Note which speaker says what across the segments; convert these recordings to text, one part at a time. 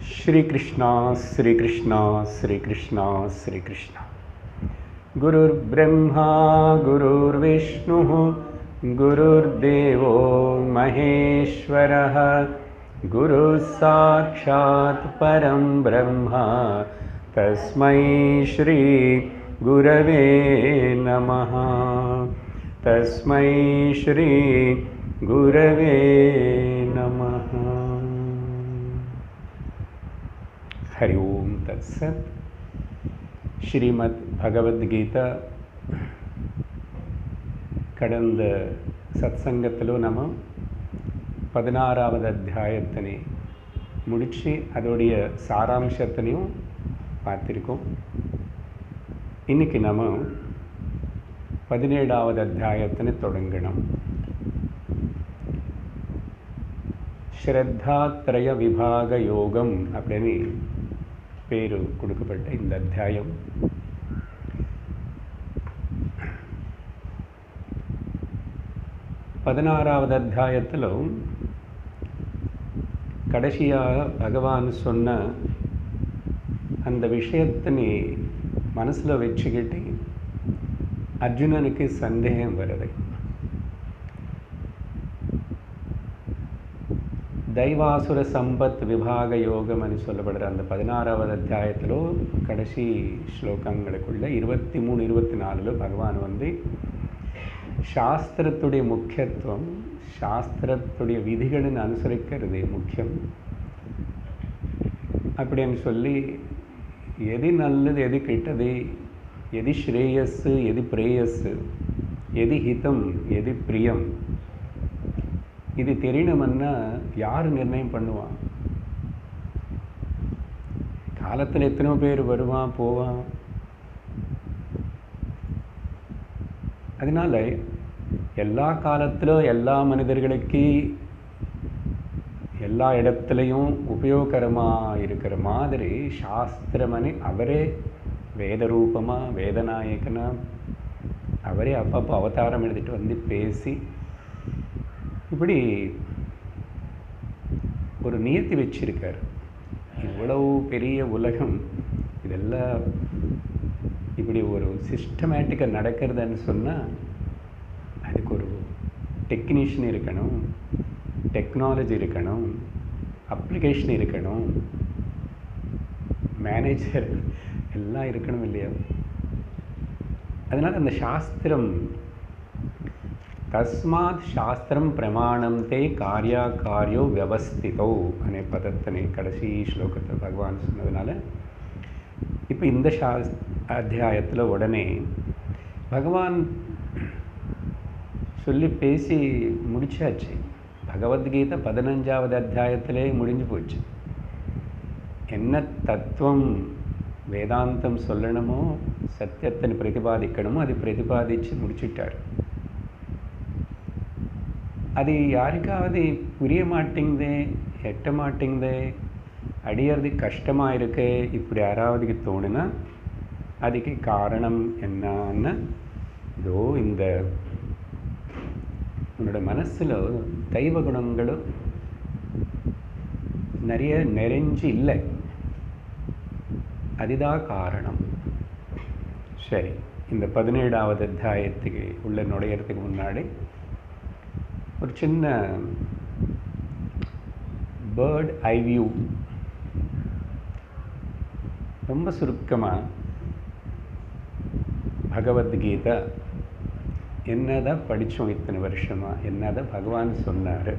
Speaker 1: श्री कृष्णा श्री कृष्णा श्री कृष्णा श्री कृष्णा। गुरुर्ब्रह्मा गुरुर्विष्णुः गुरुर्देवो महेश्वरः गुरुः साक्षात् परं ब्रह्म तस्मै श्री गुरवे नमः। तस्मै श्री गुरवे नमः। हरि ओम तत्सत। श्रीमद् भगवद्गीता கடந்த சத்சங்கத்திலோ நம்ம 16வது அத்தியாயத்தினை முடிச்சு அதோடைய சாராம்சத்தினையும் பார்த்திருக்கோம். இன்னைக்கு நம்ம 17வது அத்தியாயத்தினை தொடங்கணும். ஸ்ரத்தாத்ரய விபாக யோகம் அப்படின்னு பேரு கொடுக்கப்பட்ட இந்த அத்தியாயம் பதினாறாவது அத்தியாயத்திலும் கடைசியாக பகவான் சொன்ன அந்த விஷயத்தினை மனசில் வச்சுக்கிட்டு அர்ஜுனனுக்கு சந்தேகம் வருது. தைவாசுர சம்பத் விபாக யோகம் என்று சொல்லப்படுற அந்த 16வது அத்தியாயத்திலோ கடைசி ஸ்லோகங்களுக்குள்ள 23, 24 பகவான் சாஸ்திரத்துடைய முக்கியத்துவம், சாஸ்திரத்துடைய விதிகளின் அனுசரிக்கிறது முக்கியம் அப்படின்னு சொல்லி எது நல்லது எது கெட்டது, எது ஸ்ரேயஸ் எது பிரேயஸ், எது ஹிதம் எது பிரியம், இது தெரியணும்னா யார் நிர்ணயம் பண்ணுவான்? காலத்தில் எத்தனையோ பேர் வருவான் போவான். அதனால எல்லா காலத்திலும் எல்லா மனிதர்களுக்கு எல்லா இடத்துலையும் உபயோகரமாக இருக்கிற மாதிரி சாஸ்திரமனை அவரே வேதரூபமாக வேதநாயகனாக அவரே அப்பப்போ அவதாரம் எடுத்துகிட்டு பேசி இப்படி ஒரு நியத்தி வச்சிருக்கார். இவ்வளவு பெரிய உலகம் இதெல்லாம் இப்படி ஒரு சிஸ்டமேட்டிக்காக நடக்கிறதுன்னு சொன்னால் அதுக்கு ஒரு டெக்னீஷியன் இருக்கணும், டெக்னாலஜி இருக்கணும், அப்ளிகேஷன் இருக்கணும், மேனேஜர் எல்லாம் இருக்கணும் இல்லையா? அதனால் அந்த சாஸ்திரம் தஸ்மாத் சாஸ்திரம் பிரமாணம் தே காரியாகாரியோ வியவஸ்திதோ அనే பதத்தினை கடைசி ஸ்லோகத்தில் பகவான் சொன்னதுனால இப்போ இந்த அத்தியாயத்தில் உடனே பகவான் சொல்லி பேசி முடிச்சாச்சு. பகவத்கீதை 15வது அத்தியாயத்திலே முடிஞ்சு போச்சு. என்ன தத்துவம் வேதாந்தம் சொல்லணுமோ, சத்தியத்தை பிரதிபாதிக்கணுமோ அது பிரதிபாதித்து முடிச்சுட்டார். அது யாருக்காவது புரிய மாட்டேங்குது, எட்ட மாட்டேங்குது, அடியறது கஷ்டமாக இருக்கு இப்படி யாராவதுக்கு தோணுனா அதுக்கு காரணம் என்னன்னா, இதோ இந்த உன்னோட மனசில் தெய்வ குணங்களும் நிறைய நிறைஞ்சு இல்லை, அதுதான் காரணம். சரி, இந்த 17வது அத்தியாயத்துக்கு உள்ள நுழையிறதுக்கு முன்னாடி ஒரு சின்ன பேர்ட் ஐ வியூ, ரொம்ப சுருக்கமாக பகவத்கீதை என்னதான் படித்தோம் இத்தனை வருஷமாக, என்னதான் பகவான் சொன்னார்,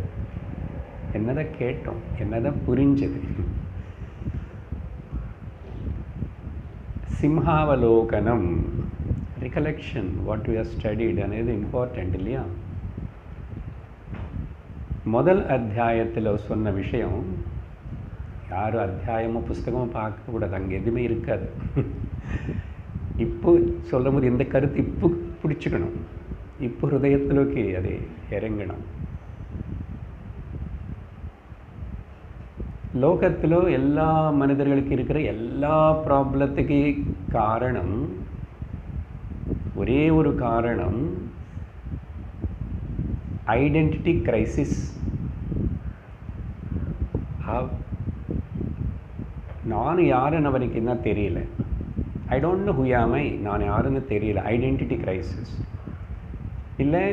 Speaker 1: என்னதான் கேட்டோம், என்னதான் புரிஞ்சது. சிம்ஹாவலோகனம், recollection, what we have studied అనేది இம்பார்ட்டண்ட் இல்லையா? முதல் அத்தியாயத்தில் சொன்ன விஷயம் யாரும் அத்தியாயமோ புஸ்தகமோ பார்க்கக்கூடாது, அங்கே எதுவுமே இருக்காது. இப்போ சொல்லும் போது இந்த கருத்து இப்போ பிடிச்சிக்கணும், இப்போ ஹிருதயத்திலோக்கி அது இறங்கணும். லோகத்தில் எல்லா மனிதர்களுக்கு இருக்கிற எல்லா ப்ராப்ளத்துக்கு காரணம் ஒரே ஒரு காரணம், ஐடென்டிட்டி கிரைசிஸ். நான் யாருன்னு அவனுக்கு என்ன தெரியல. ஐ டோன்ட் நோ ஹூ ஆம் ஐ, நான் யாருன்னு தெரியல. Identity crisis. இல்லை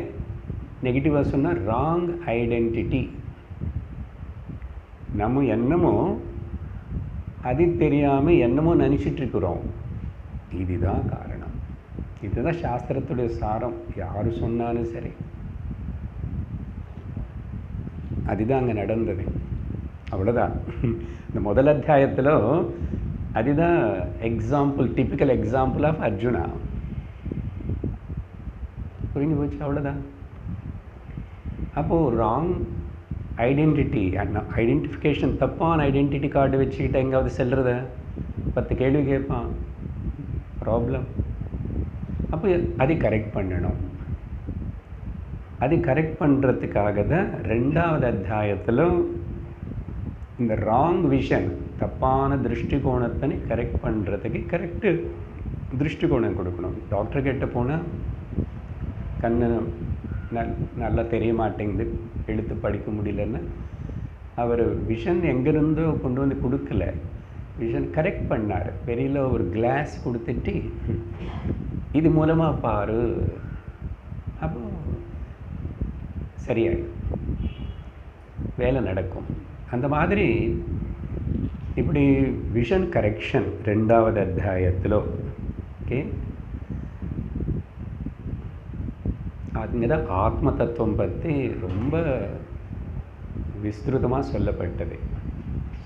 Speaker 1: நெகட்டிவாக சொன்னால் ராங் ஐடென்டிட்டி. நம்ம என்னமோ அது தெரியாமல் என்னமோ நினச்சிட்ருக்குறோம். இதுதான் காரணம். இதுதான் சாஸ்திரத்துடைய சாரம். யார் சொன்னாலும் சரி, அதுதான் அங்கே நடந்தது. அவ்வளோதான். இந்த முதல் அத்தியாயத்தில் அதுதான் example, typical example of Arjuna. புரிஞ்சு போச்சு. அவ்வளோதான். அப்போது ராங் ஐடென்டிட்டி, ஐடென்டிஃபிகேஷன், தப்பான ஐடென்டிட்டி கார்டு வச்சுக்கிட்டு எங்காவது செல்றத 10 கேள்வி கேட்பான். ப்ராப்ளம். அப்போ அதை கரெக்ட் பண்ணணும். அது கரெக்ட் பண்ணுறதுக்காக தான் 2வது அத்தியாயத்தில் இந்த ராங் விஷன், தப்பான திருஷ்டிகோணத்தை கரெக்ட் பண்ணுறதுக்கு கரெக்டு திருஷ்டிகோணம் கொடுக்கணும். டாக்டர் கிட்ட போனால் கண்ணு நல்லா தெரிய மாட்டேங்குது, எழுத்து படிக்க முடியலன்னு அவர் விஷன் எங்கேருந்தோ கொண்டு வந்து கொடுக்கல, விஷன் கரெக்ட் பண்ணார். வெளியில் ஒரு கிளாஸ் கொடுத்துட்டு இது மூலமாக பாரு, அப்போ சரியாயிடும், வேலை நடக்கும். அந்த மாதிரி இப்படி விஷன் கரெக்ஷன் 2வது அத்தியாயத்தில். ஓகே, அங்கே தான் ஆத்ம தத்துவம் பற்றி ரொம்ப விஸ்திருதமாக சொல்லப்பட்டது.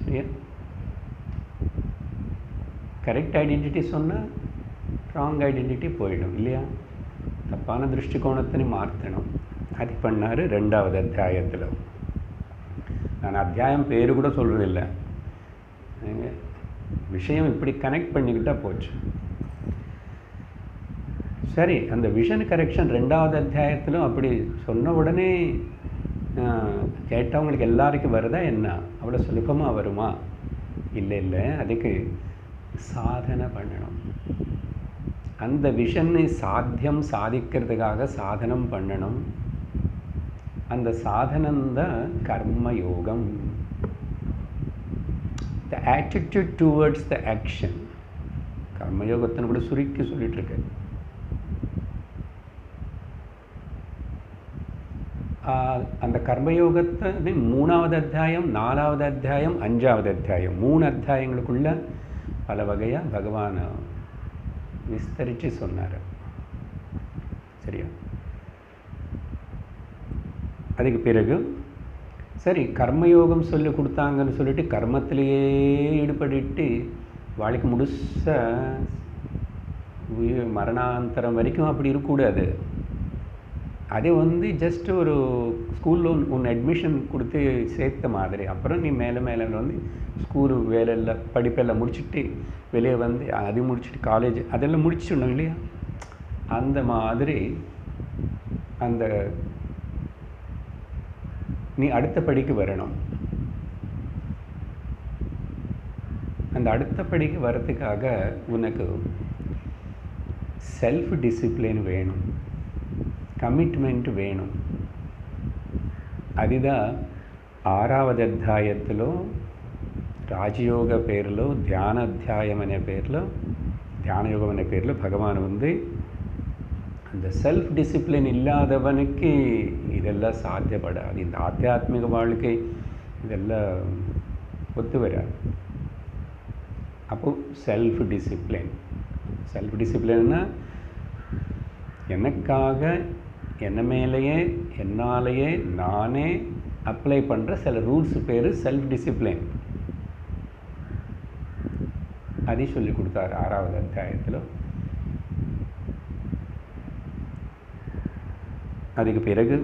Speaker 1: சரியா? கரெக்ட் ஐடென்டிட்டி சொன்னால் ராங் ஐடென்டிட்டி போயிடும் இல்லையா? தப்பான திருஷ்டிகோணத்தை மாற்றணும். அது பண்ணார் 2வது அத்தியாயத்தில். நான் அத்தியாயம் பேர் கூட சொல்கிறதில்லை, விஷயம் இப்படி கனெக்ட் பண்ணிக்கிட்டால் போச்சு. சரி, அந்த விஷன் கரெக்ஷன் 2வது அத்தியாயத்திலும் அப்படி சொன்ன உடனே கேட்டவங்களுக்கு எல்லாருக்கும் வருதா என்ன? அவ்வளோ சுலபமாக வருமா? இல்லை இல்லை, அதுக்கு சாதனை பண்ணணும். அந்த விஷனை சாதிக்கிறதுக்காக சாதனம் பண்ணணும். அந்த சாதனம்தான் கர்மயோகம். The attitude towards the action. கர்மயோகத்தின்னு கூட சுருக்கி சொல்லிட்டு இருக்கு. அந்த கர்மயோகத்தை 3வது அத்தியாயம், 4வது அத்தியாயம், 5வது அத்தியாயம், 3 அத்தியாயங்களுக்குள்ள பல வகையாக பகவான் விஸ்தரித்து சொன்னார். சரியா? அதுக்கு பிறகு சரி, கர்மயோகம் சொல்லி கொடுத்தாங்கன்னு சொல்லிட்டு கர்மத்திலேயே ஈடுபட்டு வாழ்க்கை முழுச மரணாந்தரம் வரைக்கும் அப்படி இருக்கக்கூடாது. அது ஜஸ்ட் ஒரு ஸ்கூலில் ஒன்று அட்மிஷன் கொடுத்து சேர்த்த மாதிரி. அப்புறம் நீ மேலே மேலே ஸ்கூலு வேலையில் படிப்பெல்லாம் முடிச்சுட்டு வெளியே அது முடிச்சுட்டு காலேஜ் அதெல்லாம் முடிச்சிடணும் இல்லையா? அந்த மாதிரி அந்த நீ அடுத்த படிக்கு வரணும். அந்த அடுத்த படிக்கு வர்றதுக்காக உனக்கு செல்ஃப் டிசிப்ளின் வேணும், கமிட்மெண்ட் வேணும். அதுதான் 6வது అధ్యాయத்திలో రాజయోగ పేరులో ధ్యాన అధ్యాయం అనే పేరులో ధ్యానయోగం అనే పేరులో భగవాన్ அந்த செல்ஃப் டிசிப்ளின் இல்லாதவனுக்கு இதெல்லாம் சாத்தியப்படாது. இந்த ஆத்தியாத்மிக வாழ்க்கை இதெல்லாம் ஒத்து வராது. அப்போ செல்ஃப் டிசிப்ளின்னா எனக்காக என்ன மேலேயே என்னாலேயே நானே அப்ளை பண்ணுற சில ரூல்ஸ் பேர் செல்ஃப் டிசிப்ளின். அதை சொல்லி கொடுத்தார் 6வது அத்தியாயத்தில். அதுக்கு பிறகு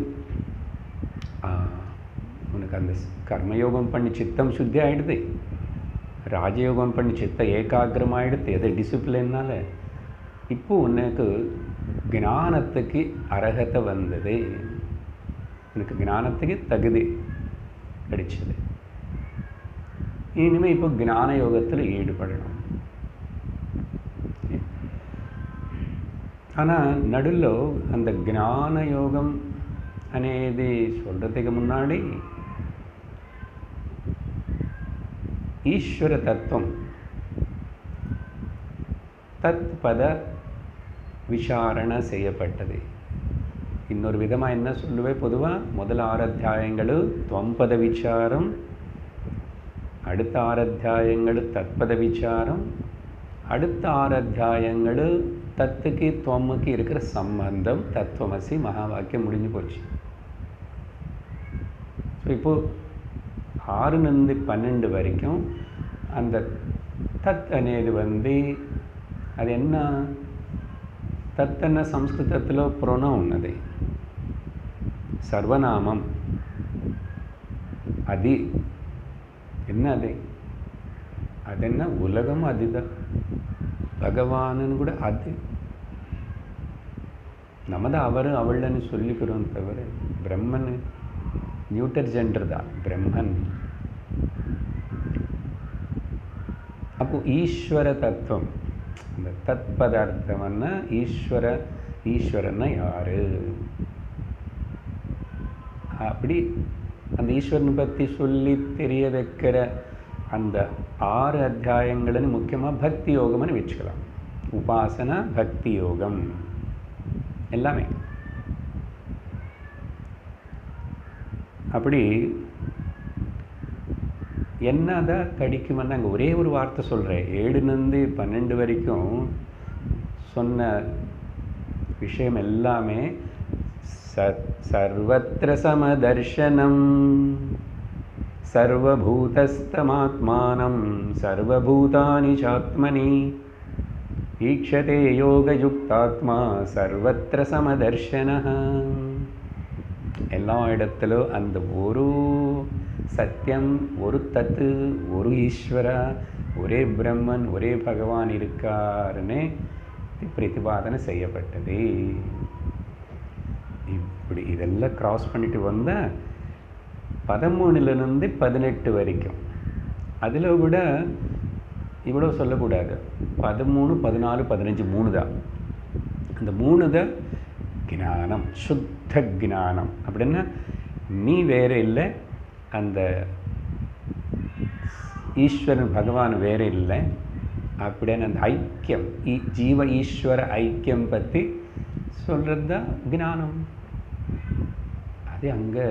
Speaker 1: உனக்கு அந்த கர்மயோகம் பண்ணி சித்தம் சுத்தி ஆகிடுது, ராஜயோகம் பண்ணி சித்த ஏகாகிரம் ஆகிடுது. எது டிசிப்ளின்னால இப்போ உனக்கு ஞானத்துக்கு அர்ஹத்தை வந்தது, உனக்கு ஞானத்துக்கு தகுதி கிடைச்சது. இனிமேல் இப்போ ஞான யோகத்தில் ஈடுபடணும். ஆனால் நடுவில் அந்த ஞான யோகம் అనేది சொல்கிறதுக்கு முன்னாடி ஈஸ்வர தத்துவம் தத் பத விசாரணை செய்யப்பட்டது. இன்னொரு விதமாக என்ன சொல்லுவே, பொதுவாக முதல் 6 அத்தியாயங்கள் துவம்பத விசாரம், அடுத்த 6 அத்தியாயங்கள் தத்பத விசாரம், அடுத்த 6 அத்தியாயங்கள் தத்துக்கு துவமுக்கு இருக்கிற சம்பந்தம், தத்துவமசி மகா வாக்கியம் முடிஞ்சு போச்சு. ஸோ இப்போது 6 12 வரைக்கும் அந்த தத் అనేది అది என்ன తత్ అన్న సంస్కృతంలో ప్రొనౌన్ ఉన్నది, సర్వనామం. అది என்ன அதென்ன உலகம், அதுதான் பகவானுன்னு கூட. அது நம்ம தான் அவர் அவள்னு சொல்லிக்கிறோம் தவிர பிரம்மன் நியூட்டர் ஜெண்டர் தான் பிரம்மன். அப்போ ஈஸ்வர தத்துவம், இந்த தத் பதார்த்தம்னா ஈஸ்வரன்னா யாரு, அப்படி அந்த ஈஸ்வரனை பற்றி சொல்லி தெரிய வைக்கிற அந்த 6 அத்தியாயங்கள்னு முக்கியமாக பக்தி யோகம்னு வச்சுக்கலாம். உபாசனா, பக்தி யோகம் எல்லாமே. அப்படி என்னதான் கிடைக்குமென்னு அங்கே ஒரே ஒரு வார்த்தை சொல்கிறேன். 7 12 வரைக்கும் சொன்ன விஷயம் எல்லாமே சர்வத்ர சமதர்சனம், சர்வபூதஸ்தமாத்மானம், சர்வபூதானி சாத்மனி, ஈக்ஷதே யோகயுக்தாத்மா சர்வத்ர சமதர்சனः. எல்லா இடத்திலும் அந்த ஒரு சத்தியம், ஒரு தத்து, ஒரு ஈஸ்வரா, ஒரே பிரம்மன், ஒரே பகவான் இருக்காருன்னு பிரதிபாதனை செய்யப்பட்டது. இப்படி இதெல்லாம் கிராஸ் பண்ணிட்டு வந்தால் 13 18 வரைக்கும் அதில் கூட இவ்வளோ சொல்லக்கூடாது. 13 14 15 3 தான். அந்த 3 தான் ஞானம், சுத்த ஞானம். அப்படின்னா நீ வேறு இல்லை, அந்த ஈஸ்வரன் பகவான் வேறு இல்லை அப்படின்னு அந்த ஐக்கியம், ஜீவ ஈஸ்வர ஐக்கியம் பற்றி சொல்கிறது தான் ஞானம். அது அங்கே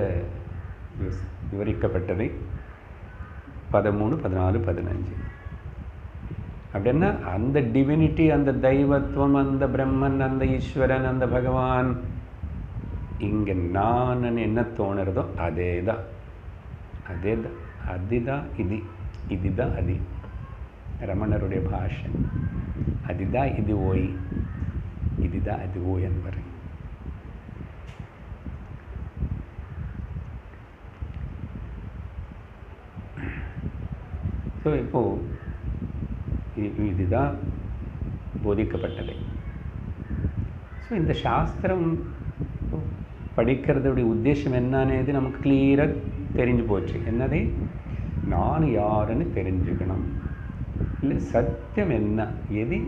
Speaker 1: விவரிக்கப்பட்டது 13 14 15. அப்படின்னா அந்த டிவினிட்டி, அந்த தெய்வத்துவம், அந்த பிரம்மன், அந்த ஈஸ்வரன், அந்த பகவான் இங்கே நான் என்ன தோணுறதோ அதே தான், அதுதான் இதுதான் அது. ரமணருடைய பாஷை அதுதான் இது ஓய், இதுதான் அது ஓய் என்பர். ஸோ இப்போது இதுதான் போதிக்கப்பட்டது. ஸோ இந்த சாஸ்திரம் படிக்கிறதுடைய உத்தேசம் என்னன்னு நமக்கு கிளியராக தெரிஞ்சு போச்சு. என்னது, நான் யாருன்னு தெரிஞ்சுக்கணும், இல்லை சத்தியம் என்ன, எது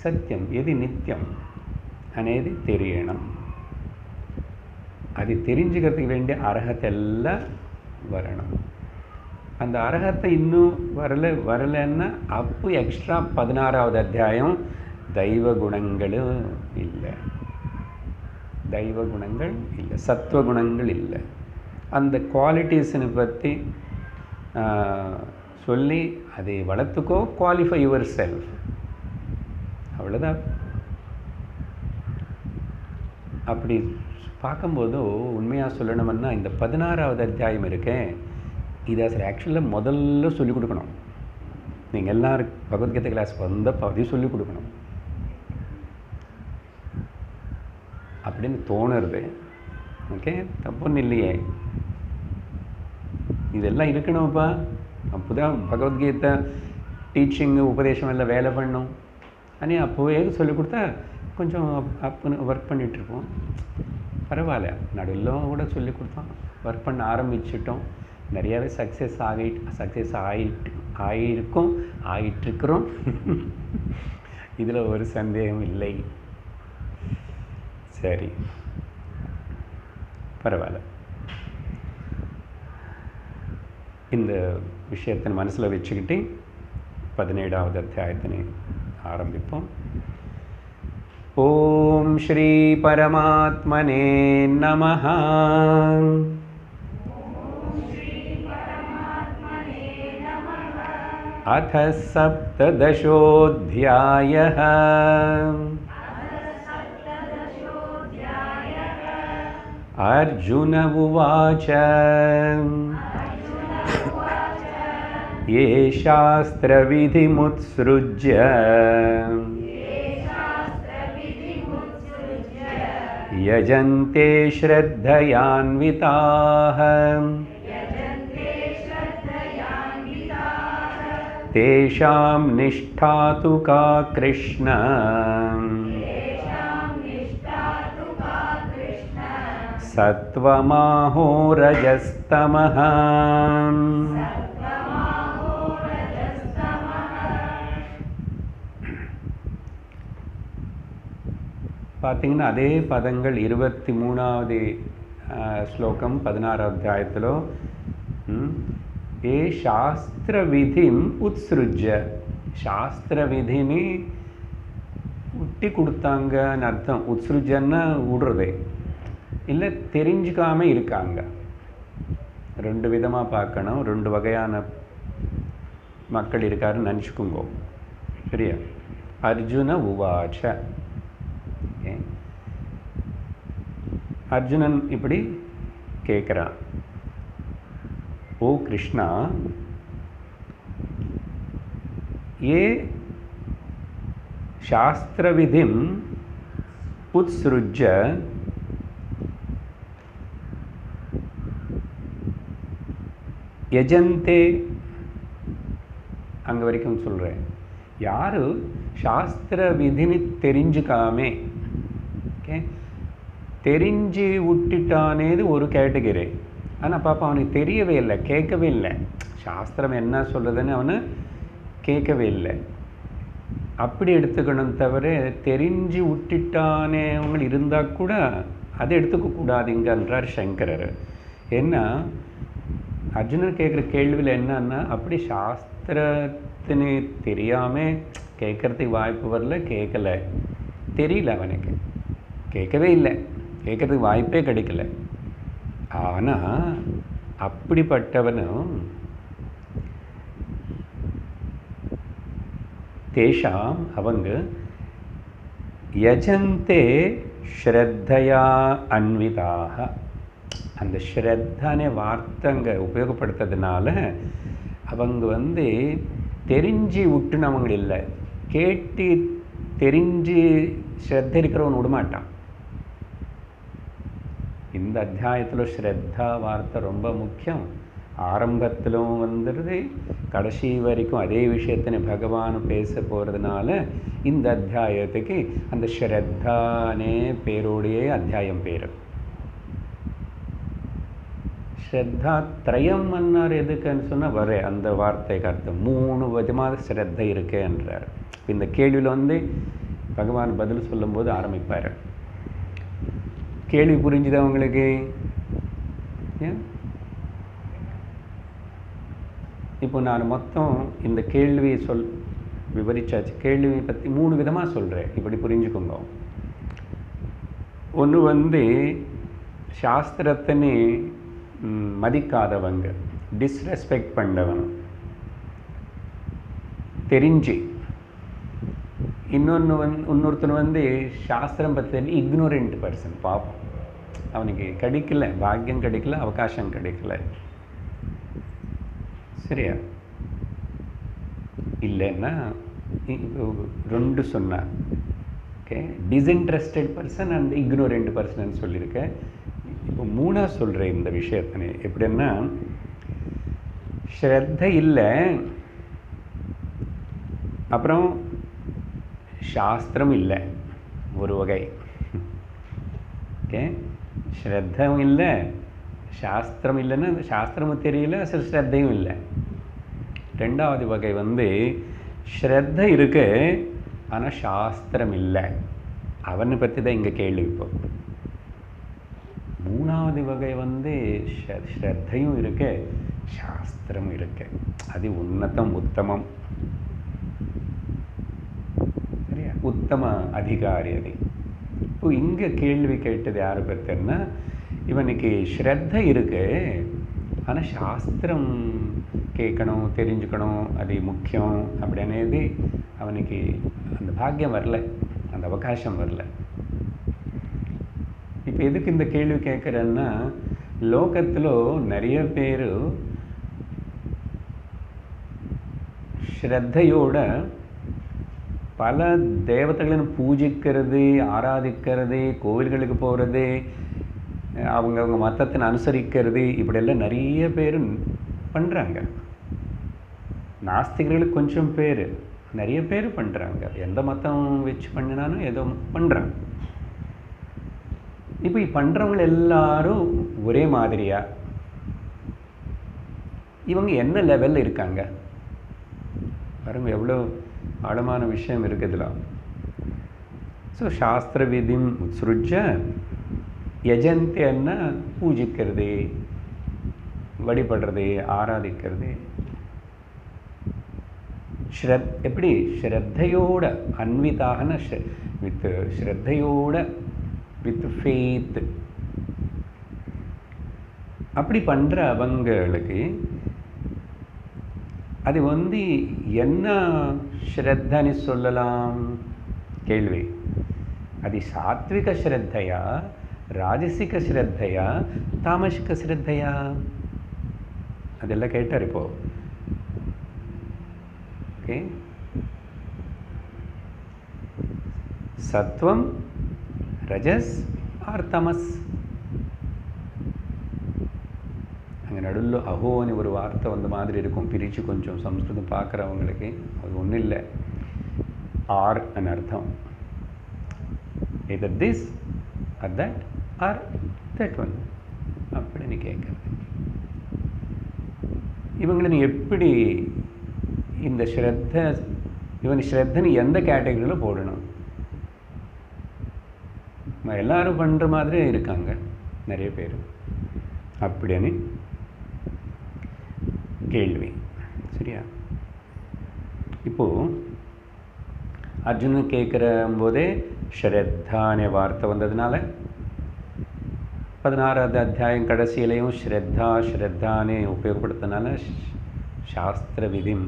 Speaker 1: சத்தியம் எது நித்தியம் అనేది தெரியணும். அது தெரிஞ்சுக்கிறதுக்கு வேண்டிய அர்ஹத்தை எல்லாம் வரணும். அந்த அர்ஹத்தை இன்னும் வரலைன்னா அப்போ எக்ஸ்ட்ரா 16வது அத்தியாயம் தெய்வ குணங்களும் இல்லை, தெய்வ குணங்கள் இல்லை, சத்துவ குணங்கள் இல்லை. அந்த குவாலிட்டிஸனை பற்றி சொல்லி அதை வளர்த்துக்கோ, குவாலிஃபை யுவர் செல்ஃப், அவ்வளோதான். அப்படி பார்க்கும்போது உண்மையாக சொல்லணும்னா இந்த 16வது அத்தியாயம் இருக்கேன், இதை ஆக்சுவலாக முதல்ல சொல்லிக் கொடுக்கணும். நீங்கள் எல்லோரும் பகவத்கீதை கிளாஸ் வந்தப்போ அதையும் சொல்லிக் கொடுக்கணும் அப்படின்னு தோணுறது. ஓகே, தப்புன்னு இல்லையே, இதெல்லாம் இருக்கணும்ப்பா. அப்போ தான் பகவத்கீதை டீச்சிங்கு உபதேசம் எல்லாம் வேலை பண்ணும். ஆனால் அப்போவே சொல்லிக் கொடுத்தா கொஞ்சம் அப்போன்னு ஒர்க் பண்ணிகிட்ருப்போம். பரவாயில்ல, நடுவில் கூட சொல்லிக் கொடுத்தோம், ஒர்க் பண்ண ஆரம்பிச்சிட்டோம், நிறையாவே சக்ஸஸ் ஆகிட்டுருக்குறோம். இதில் ஒரு சந்தேகம் இல்லை. சரி, பரவாயில்ல. இந்த விஷயத்தை மனசில் வச்சுக்கிட்டு 17வது அத்தியாயத்தினை ஆரம்பிப்போம். ओम श्री परमात्मने नमः। अथ सप्तदशोऽध्यायः। अर्जुन उवाच ये शास्त्रविधिमुत्सृज्य यजन्ते श्रद्धयान्विताः तेषां निष्ठा तु का कृष्ण सत्वमाहो रजस्तमः। பார்த்தீங்கன்னா அதே பதங்கள் 23வது ஸ்லோகம் 16வது அத்தியாயத்தில் ఏ శాస్త్ర విధిం ఉత్సృజ్య శాస్త్ర విధిని உட்டி கொடுத்தாங்கன்னு அர்த்தம். உத்ஸ்ருஜன்னா விடுறது இல்லை, தெரிஞ்சுக்காமல் இருக்காங்க. ரெண்டு விதமாக பார்க்கணும். ரெண்டு வகையான மக்கள் இருக்காருன்னு நினச்சிக்குங்கோ. சரியா? அர்ஜுன உவாச்ச. அர்ஜுனன் இப்படி கேட்குறான், ओ कृष्णा, ये शास्त्र विधिम उत्सृज्य यजन्ते அங்க வரைக்கும் சொல்றேன். யாரு சாஸ்திர விதினி தெரிஞ்சுக்காமே, ஓகே, தெரிஞ்சு விட்டுட்டானேது ஒரு கேட்டகரி. ஆனால் பாப்பா அவனுக்கு தெரியவே இல்லை, கேட்கவே இல்லை. சாஸ்திரம் என்ன சொல்கிறதுன்னு அவனு கேட்கவே இல்லை. அப்படி எடுத்துக்கணும் தவிர தெரிஞ்சு விட்டுட்டானே அவங்க இருந்தால் கூட அதை எடுத்துக்கக்கூடாதுங்கன்றார் சங்கரர். ஏன்னா அர்ஜுனன் கேட்குற கேள்வியில் என்னன்னா, அப்படி சாஸ்திரத்தின்னு தெரியாமல் கேட்குறதுக்கு வாய்ப்பு வரல, கேட்கலை, தெரியல, அவனுக்கு கேட்கவே இல்லை, கேட்குறதுக்கு வாய்ப்பே கிடைக்கல. ஆனால் அப்படிப்பட்டவனும் தேஷாம் அவங்க யஜந்தே ஸ்ரத்தையா அன்விதாக. அந்த ஸ்ரத்தானே வார்த்தைங்க உபயோகப்படுத்துறதுனால அவங்க தெரிஞ்சு விட்டுனவங்க இல்லை, கேட்டு தெரிஞ்சு ஸ்ரத்த இருக்கிறவன் விடமாட்டான். இந்த அத்தியாயத்தில் ஸ்ரத்தா வார்த்தை ரொம்ப முக்கியம். ஆரம்பத்திலும் வந்துடுது, கடைசி வரைக்கும் அதே விஷயத்தினை பகவான் பேச போகிறதுனால இந்த அத்தியாயத்துக்கு அந்த ஸ்ரத்தானே பேரோடைய அத்தியாயம் பேர். ஸ்ரத்தா திரயம் அன்னார் எதுக்குன்னு சொன்னால் வர அந்த வார்த்தைக்கு அர்த்தம் 3 விதமாக ஸ்ரத்தை இருக்கு என்றார். இந்த கேள்வியில் பகவான் பதில் சொல்லும்போது ஆரம்பிப்பார். கேள்வி புரிஞ்சுது அவங்களுக்கு? இப்போ நான் மொத்தம் இந்த கேள்வியை விவரிச்சாச்சு. கேள்வியை பற்றி 3 விதமாக சொல்கிறேன், இப்படி புரிஞ்சுக்கோங்க. ஒன்று சாஸ்திரத்தினை மதிக்காதவங்க, டிஸ்ரெஸ்பெக்ட் பண்ணவன் தெரிஞ்சு. இன்னொருத்தன் சாஸ்திரம் பற்றி இக்னோரண்ட் பர்சன். பாப்போம், அவனுக்கு கிடைக்கல, பாக்கியம் கிடைக்கல, அவகாசம் கிடைக்கல. சரியா? இல்லைன்னா இப்போ 2 சொன்னார். Okay, disinterested person and ignorant person சொல்லியிருக்கேன். இப்போ 3ஆக சொல்கிறேன் இந்த விஷயத்தினை. எப்படின்னா, ஸ்ரத்த இல்லை, அப்புறம் சாஸ்திரம் இல்லை, ஒரு வகை. ஓகே, ஸ்ரத்தம் இல்லை, சாஸ்திரம் இல்லைன்னா சாஸ்திரமும் தெரியல, ஸ்ரத்தையும் இல்லை. 2வது வகை ஸ்ரத்த இருக்கு, ஆனால் சாஸ்திரம் இல்லை. அவனை பற்றி தான் இங்கே கேள்வி. இப்போ 3வது வகை ஸ்ரத்தையும் இருக்கு, சாஸ்திரமும் இருக்கு. அது உன்னதம், உத்தமம். சரியா? உத்தம அதிகாரி அது. இப்போ இங்கே கேள்வி கேட்டது யாரை பற்றின்னா, இவனுக்கு ஸ்ரத்த இருக்கு, ஆனால் சாஸ்திரம் கேட்கணும், தெரிஞ்சுக்கணும், அது முக்கியம் அப்படின்னது அவனுக்கு அந்த பாக்கியம் வரல, அந்த அவகாசம் வரல. இப்போ எதுக்கு இந்த கேள்வி கேட்குறேன்னா, லோகத்தில் நிறைய பேர் ஸ்ரத்தையோட பல தேவதைಗಳನ್ನು பூஜிக்கிறது, ஆராதிக்கிறது, கோவில்களுக்கு போகிறது, அவங்க மதத்தை அனுசரிக்கிறது, இப்படியெல்லாம் நிறைய பேர் பண்ணுறாங்க. நாஸ்திகர்களுக்கு கொஞ்சம் பேர், நிறைய பேர் பண்ணுறாங்க. எந்த மதம் வச்சு பண்ணினாலும் ஏதோ பண்ணுறாங்க. இப்போ பண்ணுறவங்க எல்லாரும் ஒரே மாதிரியா? இவங்க என்ன லெவலில் இருக்காங்க பாருங்க, எவ்வளோ ஆழமான விஷயம் இருக்குதுல. ஸோ சாஸ்திர விதிம் உத்ஸ்ருஜ்ய யஜந்தியன்னா பூஜிக்கிறது, வழிபடுறது, ஆராதிக்கிறது. எப்படி ஸ்ரத்தையோட அன்விதாகன வித் ஸ்ரத்தையோட வித் ஃபெய்த் அப்படி பண்ணுற அவங்களுக்கு அது என்ன ஸ்ரத்தன்னு சொல்லலாம் கேள்வி. அது சாத்விக ஸ்ரத்தையா, ராஜசிக ஸ்ரத்தையா, தாமசிக ஸ்ரத்தையா? அதெல்லாம் கேட்டார் இப்போ. ஓகே, சத்வம், ரஜஸ் ஆர் தமஸ்? அங்கே நடுவில் அஹோன்னு ஒரு வார்த்தை வந்த மாதிரி இருக்கும், பிரித்து கொஞ்சம் சம்ஸ்கிருதம் பார்க்குறவங்களுக்கு. அது ஒன்றும் இல்லை, ஆர் அன் அர்த்தம். Either this or that or that one அப்படின்னு கேட்குறது. இவங்களை நீ எப்படி இந்த ஸ்ரத்த, இவன் ஸ்ரத்தனை எந்த கேட்டகரியில் போடணும்? எல்லாரும் பண்ணுற மாதிரி இருக்காங்க நிறைய பேர் அப்படின்னு கேள்வி. சரியா? இப்போது அர்ஜுனன் கேட்குற போதே ஸ்ரத்தானே வார்த்தை வந்ததுனால 16வது அத்தியாயம் கடைசியிலையும் ஸ்ரத்தானே உபயோகப்படுத்தினால சாஸ்திர விதிம்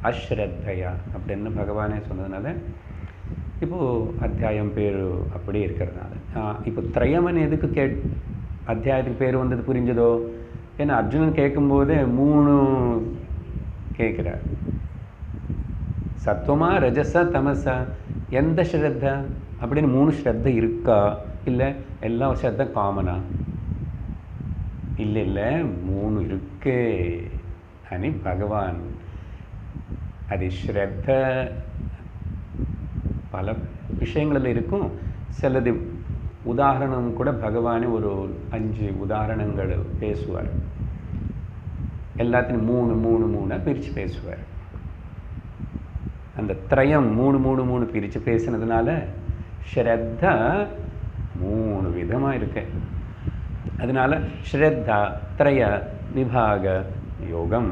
Speaker 1: அஸ்ரத்தையா அப்படின்னு பகவானே சொன்னதுனால இப்போது அத்தியாயம் பேர் அப்படியே இருக்கிறதுனால. இப்போ திரயமன் எதுக்கு அத்தியாயத்துக்கு பேர் வந்தது புரிஞ்சதோ? ஏன்னா அர்ஜுனன் கேட்கும்போதே 3 கேட்குறார். சத்வமா, ரஜஸா, தமசா, எந்த ஸ்ரத்தா அப்படின்னு 3 ஸ்ரத்த இருக்கா? இல்லை எல்லா ஸ்ரத்த காமனா? இல்லை இல்லை 3 இருக்கு అని பகவான். அது ஸ்ரத்த பல விஷயங்களில் இருக்கும். சிலது உதாரணம் கூட பகவானே ஒரு 5 உதாரணங்கள் பேசுவார். எல்லாத்தையும் 3 பிரித்து பேசுவார். அந்த திரயம் 3 பிரித்து பேசினதுனால ஸ்ரத்தா 3 விதமாக இருக்கு. அதனால ஸ்ரத்தா திரய விபாக யோகம்.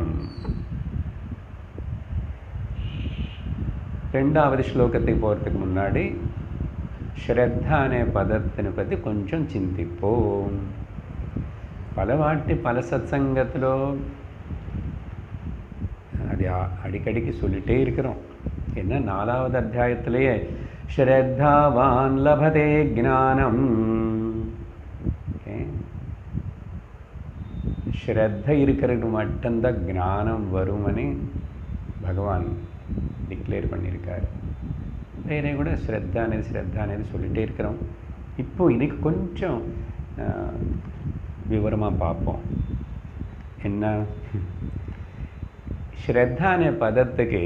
Speaker 1: 2வது ஸ்லோகத்துக்கு போகிறதுக்கு முன்னாடி ஸ்ரத்தானே பதத்தினை பற்றி கொஞ்சம் சிந்திப்போம். பல வாட்டி பல சத்சங்கத்தில் அது அடிக்கடிக்கு சொல்லிகிட்டே இருக்கிறோம். என்ன 4வது அத்தியாயத்திலேயே ஸ்ரத்தாவான் லபதே ஞானம். ஸ்ரத்த இருக்கிறது மட்டும்தான் ஞானம் வருமனே பகவான் டிக்ளேர் பண்ணியிருக்காரு. வேறே கூட ஸ்ரத்தானது சொல்லிகிட்டே இருக்கிறோம். இப்போது இன்னைக்கு கொஞ்சம் விவரமாக பார்ப்போம். என்ன ஸ்ரத்தானே பதத்துக்கு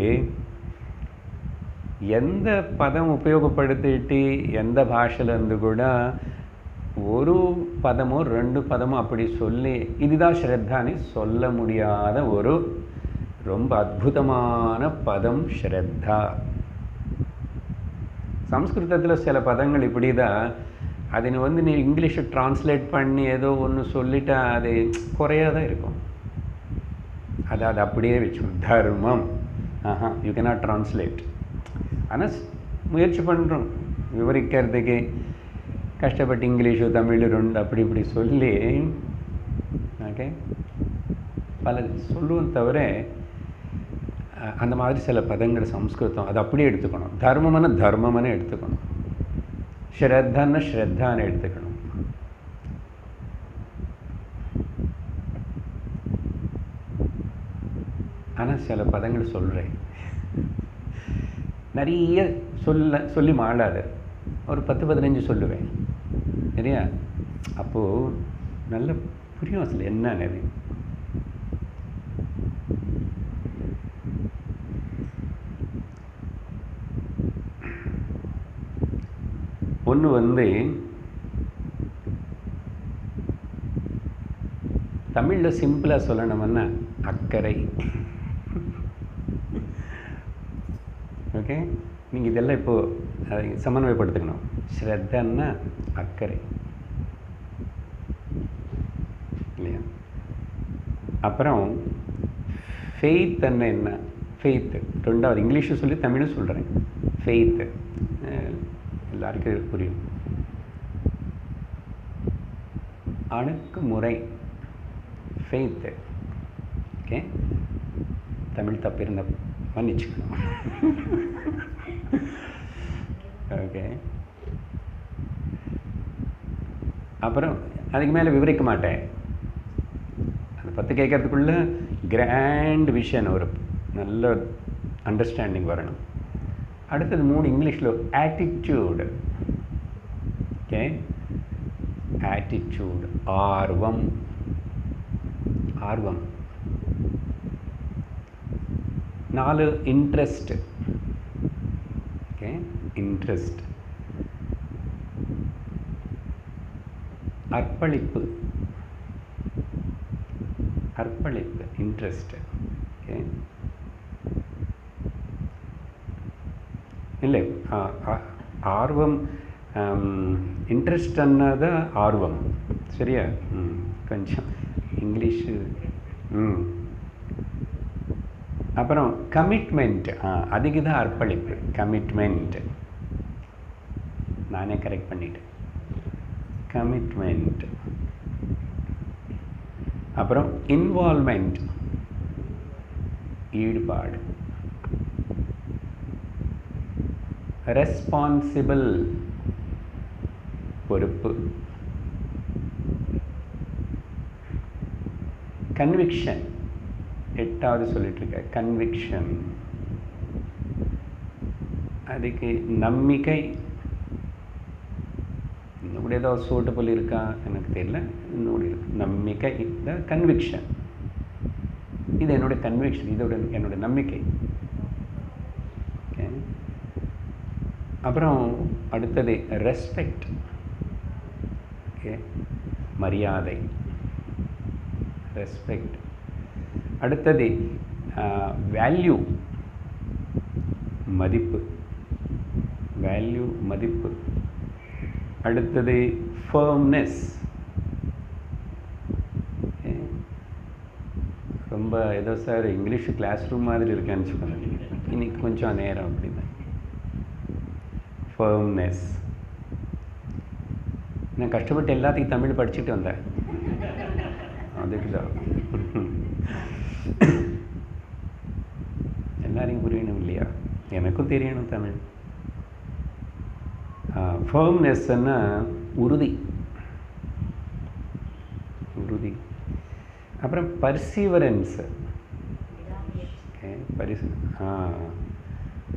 Speaker 1: எந்த பதம் உபயோகப்படுத்திட்டு எந்த பாஷையிலேருந்து கூட ஒரு பதமோ 2 பதமோ அப்படி சொல்லி இதுதான் ஸ்ரத்தானே சொல்ல முடியாத ஒரு ரொம்ப அற்புதமான பதம் ஸ்ரத்தா. சம்ஸ்கிருதத்தில் சில பதங்கள் இப்படி தான், அதை நீ இங்கிலீஷை டிரான்ஸ்லேட் பண்ணி ஏதோ ஒன்று சொல்லிட்டா அது குறையாக தான் இருக்கும். அது அப்படியே வச்சு தர்மம் யூ கேனாட் டிரான்ஸ்லேட். ஆனால் முயற்சி பண்ணுறோம் விவரிக்கிறதுக்கு. கஷ்டப்பட்டு இங்கிலீஷு தமிழ் ரெண்டு அப்படி இப்படி சொல்லி ஓகே பல சொல்லுவோம் தவிர அந்த மாதிரி சில பதங்கள் சம்ஸ்கிருதம் அது அப்படியே எடுத்துக்கணும். தர்மம்னா தர்மம்னு எடுத்துக்கணும், ஸ்ரத்தான்னா ஸ்ரத்தான்னு எடுத்துக்கணும். ஆனால் சில பதங்கள் சொல்கிறேன் நிறைய சொல்லி மாளாது, ஒரு 10-15 சொல்லுவேன் சரியா. அப்போது நல்ல புரியும் அசல் என்னன்னு. ஒன்று தமிழில் சிம்பிளாக சொல்லணும்னா அக்கறை. ஓகே, நீங்கள் இதெல்லாம் இப்போது சமன்வயப்படுத்திக்கணும். ஸ்ரத்தன்னா அக்கறை இல்லையா. அப்புறம் ஃபெய்த் என்ன, ஃபெய்த்து ரெண்டாவது இங்கிலீஷும் சொல்லி தமிழும் சொல்கிறேன். ஃபெய்த்து எல்லாருக்கும் புரியும். அணுக்குமுறை ஃபெய்த்து. ஓகே, தமிழ் தப்பு இருந்த மன்னிச்சுக்கணும். ஓகே, அப்புறம் அதுக்கு மேலே விவரிக்க மாட்டேன். அதை பற்றி கேட்கறதுக்குள்ள கிராண்ட் விஷன் ஒரு நல்ல அண்டர்ஸ்டாண்டிங் வரணும். அடுத்தது 3 இங்கிலீஷில் ஆட்டிடியூடு. ஓகே, ஆட்டிடியூடு ஆர்வம். 4 இன்ட்ரெஸ்ட். Okay, interest. அர்ப்பணிப்பு இன்ட்ரெஸ்ட். ஓகே, இல்லை ஆர்வம் இன்ட்ரெஸ்ட் அன்னதான் ஆர்வம் சரியா. கொஞ்சம் இங்கிலீஷு. அப்புறம் கமிட்மெண்ட், அதுக்கு தான் அர்ப்பணிப்பு. கமிட்மெண்ட் நானே கரெக்ட் பண்ணிட்டேன். கமிட்மெண்ட். அப்புறம் இன்வால்மெண்ட் ஈடுபாடு. ரெஸ்பான்சிபிள் பொறுப்பு. கன்விக்ஷன் 8வது சொல்லிட்டு இருக்க. கன்விக்ஷன் அதுக்கு நம்பிக்கை. இன்னும் கூட ஏதாவது சூட்டபிள் இருக்கா எனக்கு தெரியல. இன்னும் கூட இருக்கு நம்பிக்கை. இந்த கன்விக்ஷன் இது என்னுடைய கன்விக்ஷன், இதோட என்னுடைய நம்பிக்கை. ஓகே, அப்புறம் அடுத்தது ரெஸ்பெக்ட். ஓகே, மரியாதை ரெஸ்பெக்ட். அடுத்தது வேல்யூ மதிப்பு. வேல்யூ மதிப்பு. அடுத்தது ஃபர்ம்னஸ். ரொம்ப ஏதோ சார் இங்கிலீஷ் கிளாஸ் ரூம் மாதிரி இருக்கேன்னு சொல்லுங்க. இன்னைக்கு கொஞ்சம் நேரம் அப்படிதான். ஃபர்ம்னஸ். நான் கஷ்டப்பட்டு எல்லாத்தையும் தமிழ் படிச்சுட்டு வந்தேன். அதுக்கு தான் எல்லாரையும் புரியணும் இல்லையா, எனக்கும் தெரியணும் தமிழ். ஃபர்ம்னஸ்ன்னா உறுதி. அப்புறம் பர்சீவரன்ஸ்.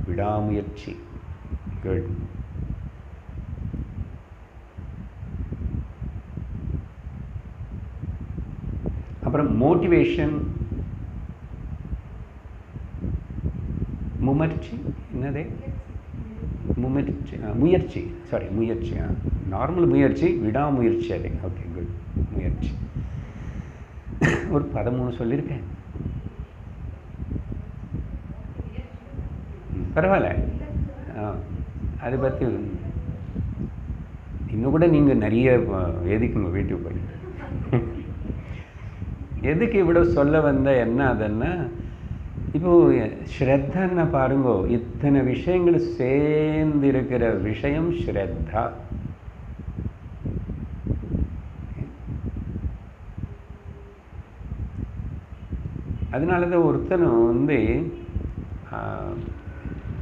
Speaker 1: விடாமுயற்சி. குட். அப்புறம் மோட்டிவேஷன். முயற்சி. என்னது முயற்சி. சாரி, முயற்சி. நார்மல் முயற்சி, விடாமுயற்சி. அது ஓகே, குட். முயற்சி. ஒரு 13 சொல்லியிருக்கேன். பரவாயில்ல. அதை பற்றி இன்னும் கூட நீங்கள் நிறைய எதுக்குங்க வீட்டுக்கு போய் எதுக்கு இவ்வளோ சொல்ல வந்த என்ன அதுன்னா, இப்போது ஸ்ரத்தன்னா பாருங்கோ, இத்தனை விஷயங்கள் சேர்ந்திருக்கிற விஷயம் ஸ்ரத்தா. அதனால தான் ஒருத்தனும் வந்து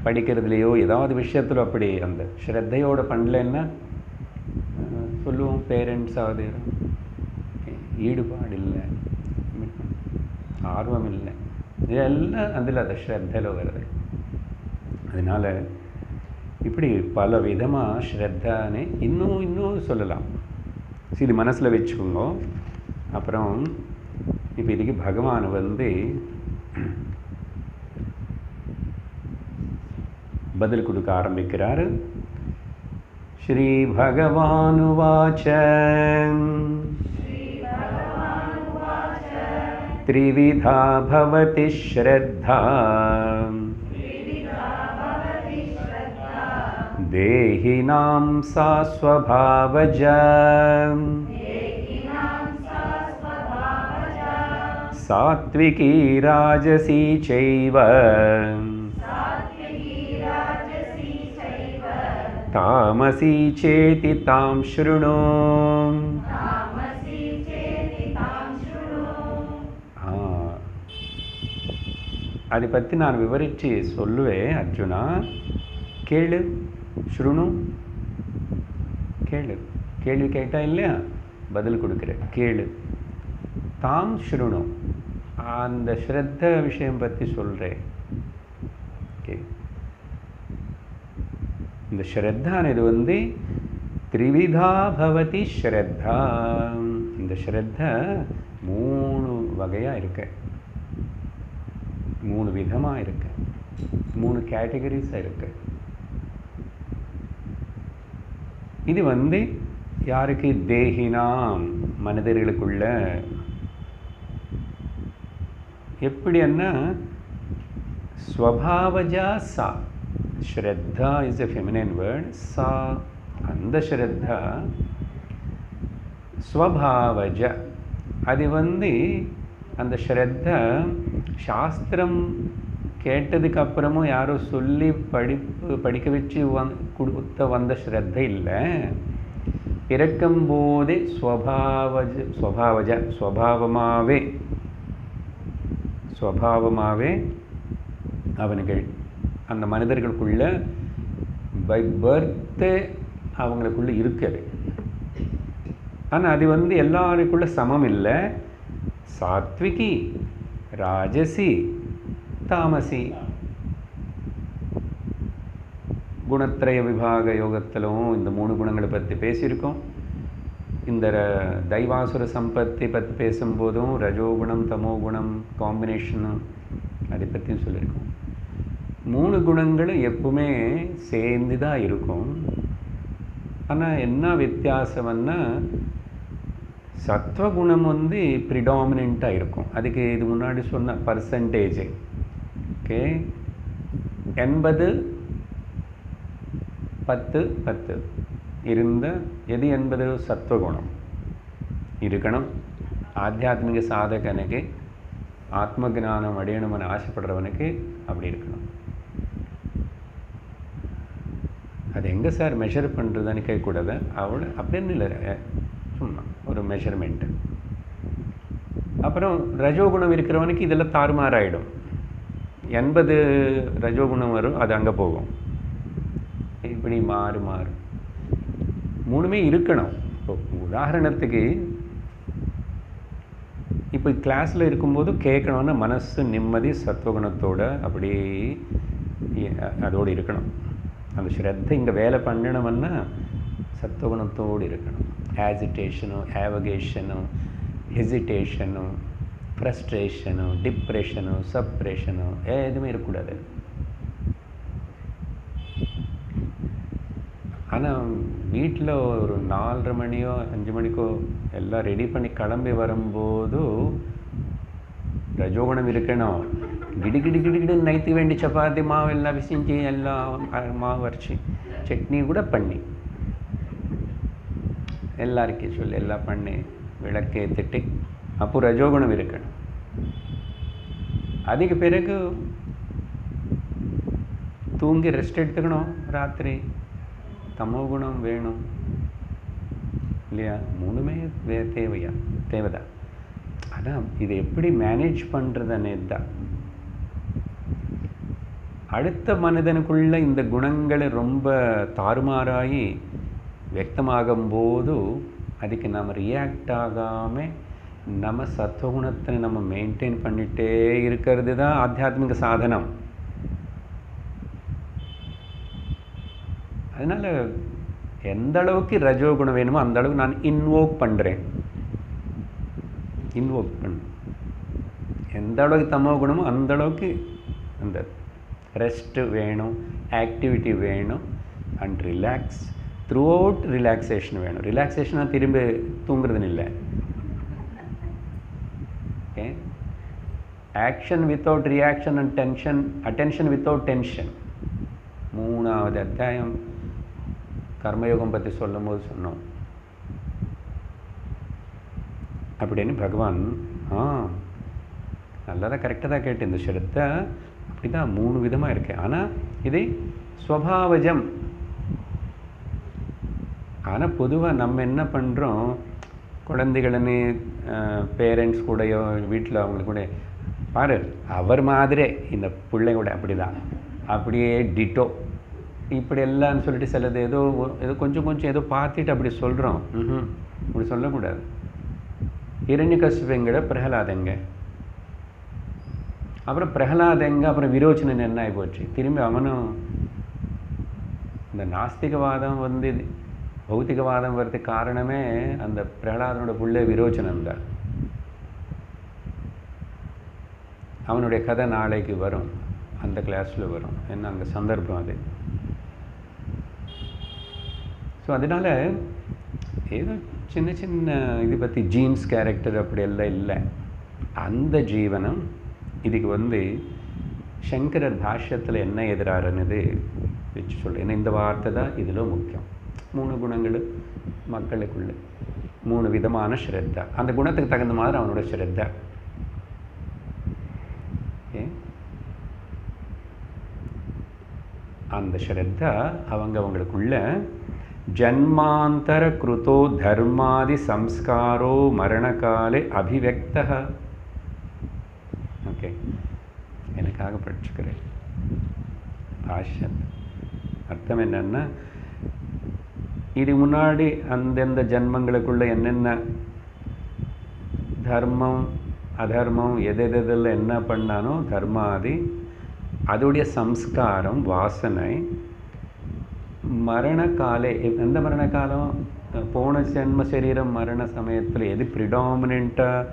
Speaker 1: படிக்கிறதுலையோ ஏதாவது விஷயத்தில் அப்படி அந்த ஸ்ரத்தையோடு பண்ணலன்னா சொல்லுவோம், பேரண்ட்ஸாவது ஈடுபாடு இல்லை, ஆர்வம் இல்லை, இதெல்லாம் அதில் அந்த ஸ்ரத்தையில் வருது. அதனால் இப்படி பல விதமாக ஸ்ரத்தானே இன்னும் சொல்லலாம். இது மனசில் வச்சுக்கோங்க. அப்புறம் இப்போ இதுக்கு பகவான் வந்து பதில் கொடுக்க ஆரம்பிக்கிறார். ஸ்ரீ பகவானுவாச்ச த்ரிவிதா பவதி ஸ்ரத்தா தேஹினாம் சா ஸ்வபாவஜா சாத்விகி ராஜசி சைவ தாமசி சேதி தாம் ஸ்ருணு. அதை பற்றி நான் விவரித்து சொல்லுவேன். அர்ஜுனா கேளு, ஸ்ருணு, கேளு. கேள்வி கேட்டா இல்லையா, பதில் கொடுக்குறேன், கேளு. தாம் ஸ்ருணு, அந்த ஸ்ரத்த விஷயம் பற்றி சொல்கிறேன். ஓகே, இந்த ஸ்ரத்தானது வந்து த்ரிவிதா பவதி ஸ்ரத்தா. இந்த ஸ்ரத்த 3 வகையாக இருக்கு, 3 விதமாக இருக்கு, 3 கேட்டகரிஸாக இருக்கு. இது வந்து யாருக்கு? தேஹினாம், மனிதர்களுக்குள்ள. எப்படின்னா ஸ்வபாவஜா சா, ஸ்ரத்தா இஸ் எ ஃபெமினைன் வேர்ட். சா, அந்த ஸ்ரத்தா. ஸ்வபாவஜ, அது வந்து அந்த ஸ்ரத்தா சாஸ்திரம் கேட்டதுக்கு அப்புறமும் யாரோ சொல்லி படிக்க வச்சு கொடுத்த வந்த ஸ்ரத்த இல்லை. பிறக்கும்போதே ஸ்வபாவமாகவே அவனுக்கு அந்த மனிதர்களுக்குள்ள பை பர்த்து அவங்களுக்குள்ள இருக்குது. ஆனால் அது வந்து எல்லாருக்குள்ள சமம் இல்லை. சாத்விகி, ராஜசி, தாமசி. குணத்திரய விபாக யோகத்திலும் இந்த 3 குணங்களை பற்றி பேசியிருக்கோம். இந்த தைவாசுர சம்பத்தி பற்றி பேசும்போதும் ரஜோகுணம் தமோகுணம் காம்பினேஷனும் அதை பற்றியும் சொல்லியிருக்கோம். 3 குணங்களும் எப்பவுமே சேர்ந்து தான் இருக்கும். ஆனால் என்ன வித்தியாசம்னா சத்வகுணம் வந்து ப்ரிடாமினண்ட்டாக இருக்கும். அதுக்கு இது முன்னாடி சொன்ன பர்சன்டேஜ். ஓகே, 80-10 இருந்த எது 80 சத்வகுணம் இருக்கணும். ஆத்தியாத்மிக சாதகனுக்கு, ஆத்ம ஜானம் அடையணும்னு ஆசைப்படுறவனுக்கு அப்படி இருக்கணும். அது எங்கே சார் மெஷர் பண்ணுறதுன்னு கேட்கக்கூடாது. அவ்வளோ அப்படின்னு இல்லை, சும்மா ஒரு மெஷர்மெண்ட்டு. அப்புறம் ரஜோகுணம் இருக்கிறவனுக்கு இதெல்லாம் தாறுமாறாயிடும். 80 ரஜோகுணம் வரும், அது அங்கே போகும். இப்படி மாறும். 3மே இருக்கணும். இப்போ உதாரணத்துக்கு இப்போ கிளாஸில் இருக்கும்போது கேட்கணுன்னா மனசு நிம்மதி சத்வகுணத்தோட அப்படி அதோடு இருக்கணும். அந்த ஸ்ரத்தை இங்கே வேலை பண்ணணும்னா சத்வகுணத்தோடு இருக்கணும். ஆஜிடேஷனோ, ஆவகேஷனோ, ஹெசிடேஷனோ, ஃப்ரஸ்ட்ரேஷனோ, டிப்ரெஷனோ, சப்ரெஷனோ எதுவுமே இருக்கக்கூடாது. ஆனால் வீட்டில் ஒரு 4:30 மணியோ 5 மணிக்கோ எல்லாம் ரெடி பண்ணி கிளம்பி வரும்போது ரஜோகுணம் இருக்கணும். கிடு நைத்து வேண்டி சப்பாத்தி மாவு எல்லாம் பிசைஞ்சு எல்லாம் மாவு அரைச்சி சட்னி கூட பண்ணி எல்லாருக்கும் சொல்லி எல்லாம் பண்ணி விளக்கேற்றிட்டு அப்போ ரஜோகுணம் இருக்கணும். அதுக்கு பிறகு தூங்கி ரெஸ்ட் எடுத்துக்கணும். ராத்திரி தமோ குணம் வேணும் இல்லையா? மூணுமே தேவைதான். ஆனால் இதை எப்படி மேனேஜ் பண்ணுறதுன்னு தான். அடுத்த மனிதனுக்குள்ள இந்த குணங்களை ரொம்ப தாறுமாறாகி வியக்தமாகும்போது அதுக்கு நம்ம ரியாக்ட் ஆகாமல் நம்ம சத்துவகுணத்தை நம்ம மெயின்டைன் பண்ணிகிட்டே இருக்கிறது தான் ஆத்தியாத்மிக சாதனம். அதனால் எந்த அளவுக்கு ரஜோகுணம் வேணுமோ அந்த அளவுக்கு நான் இன்வோக் பண்ணுறேன். எந்த அளவுக்கு தமோ குணமோ அந்த அளவுக்கு அந்த ரெஸ்ட்டு வேணும், ஆக்டிவிட்டி வேணும், and relax through out relaxation வேணும். ரிலாக்ஸேஷனாக திரும்பி தூங்குறதுன்னு இல்லை. Okay, action without reaction and tension, attention without tension. 3வது அத்தியாயம் கர்மயோகம் பற்றி சொல்லும் போது சொன்னோம். அப்படின்னு பகவான் நல்லதாக கரெக்டாக தான் கேட்டு இந்த ஸ்ரத்தை அப்படி தான் 3 விதமாக இருக்கு. ஆனால் இது ஸ்வபாவஜம். ஆனால் பொதுவாக நம்ம என்ன பண்ணுறோம், குழந்தைகளன்னு பேரண்ட்ஸ் கூடயோ வீட்டில் அவங்களுக்கு கூட பாரு அவர் மாதிரி இந்த பிள்ளை கூட அப்படி தான், அப்படியே டிட்டோ இப்படி எல்லாம்னு சொல்லிட்டு சிலது ஏதோ கொஞ்சம் ஏதோ பார்த்துட்டு அப்படி சொல்கிறோம். அப்படி சொல்லக்கூடாது. இரண்யகசிபுங்கட பிரகலாதங்க, அப்புறம் பிரகலாதங்க, அப்புறம் விரோச்சனன் என்ன ஆகி போச்சு. திரும்பி அவனும் இந்த நாஸ்திகவாதம் வந்து பௌத்திகவாதம் வர்றதுக்கு காரணமே அந்த பிரகலாதனோட புள்ள விரோச்சனன் தான். அவனுடைய கதை நாளைக்கு வரும், அந்த கிளாஸில் வரும். என்ன அங்கே சந்தர்ப்பம் அது. ஸோ அதனால் ஏதோ சின்ன சின்ன இது பற்றி ஜீன்ஸ் கேரக்டர் அப்படியெல்லாம் இல்லை. அந்த ஜீவனம் இதுக்கு வந்து சங்கரர் பாஷ்யத்தில் என்ன எதிராருன்னு வச்சு சொல்கிறேன். ஏன்னா இந்த வார்த்தை தான் இதில் முக்கியம். 3 குணங்கள் மக்களுக்குள்ள 3 விதமான ஸ்ரத்தா. அந்த குணத்துக்கு தகுந்த மாதிரி அவனோட ஸ்ரத்தா. அந்த ஸ்ரத்தா அவங்களுக்குள்ள ஜன்மாந்தர கிருதோ தர்மாதி சம்ஸ்காரோ மரணகாலே அபிவக்த. ஓகே, எனக்காக படிச்சுக்கிறேன். பாஷ்யம் அர்த்தம் என்னன்னா, இது முன்னாடி அந்தந்த ஜன்மங்களுக்குள்ள என்னென்ன தர்மம் அதர்மம் எதெல்லாம் என்ன பண்ணானோ தர்மாதி, அதோடைய சம்ஸ்காரம் வாசனை, மரணகாலே எந்த மரணகாலம், போன ஜென்ம சரீரம் மரண சமயத்தில் எது ப்ரிடாமினண்ட்டாக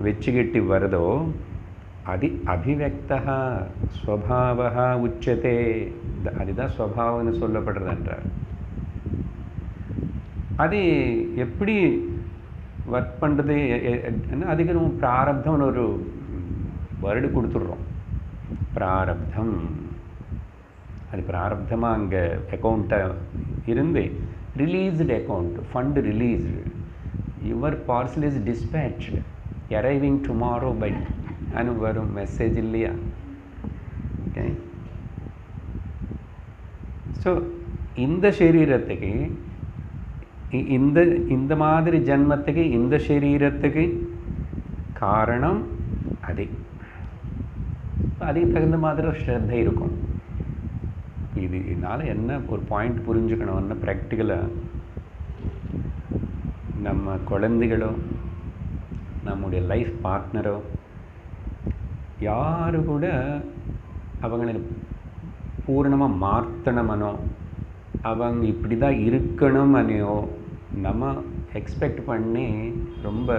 Speaker 1: வச்சுக்கிட்டு வருதோ அது அபிவக்தா ஸ்வபாவா உச்சதே. அதுதான் ஸ்வபாவம்னு சொல்லப்படுறதுன்றார். அது எப்படி ஒர்க் பண்ணுறது என்ன, அதுக்கு நம்ம பிராரப்தம்னு ஒரு வேர்டு கொடுத்துட்றோம். பிராரப்தம், அது பிராரப்தமாக அங்கே அக்கௌண்ட்டை இருந்து released account, fund released, your parcel is dispatched arriving tomorrow by அனு வரும் மெசேஜ் இல்லையா? ஓகே, ஸோ இந்த சரீரத்துக்கு இந்த மாதிரி ஜன்மத்துக்கு இந்த சரீரத்துக்கு காரணம் அதுக்கு தகுந்த மாதிரி ஒரு ஸ்ரத்தை இருக்கும். இதனால் என்ன ஒரு பாயிண்ட் புரிஞ்சுக்கணும்னா, ப்ராக்டிக்கலாக நம்ம குழந்தைகளோ நம்முடைய லைஃப் பார்ட்னரோ யாரு கூட அவங்களை பூர்ணமாக மாற்றணுமனோ அவங்க இப்படி தான் இருக்கணுமனையோ நம்ம எக்ஸ்பெக்ட் பண்ணி ரொம்ப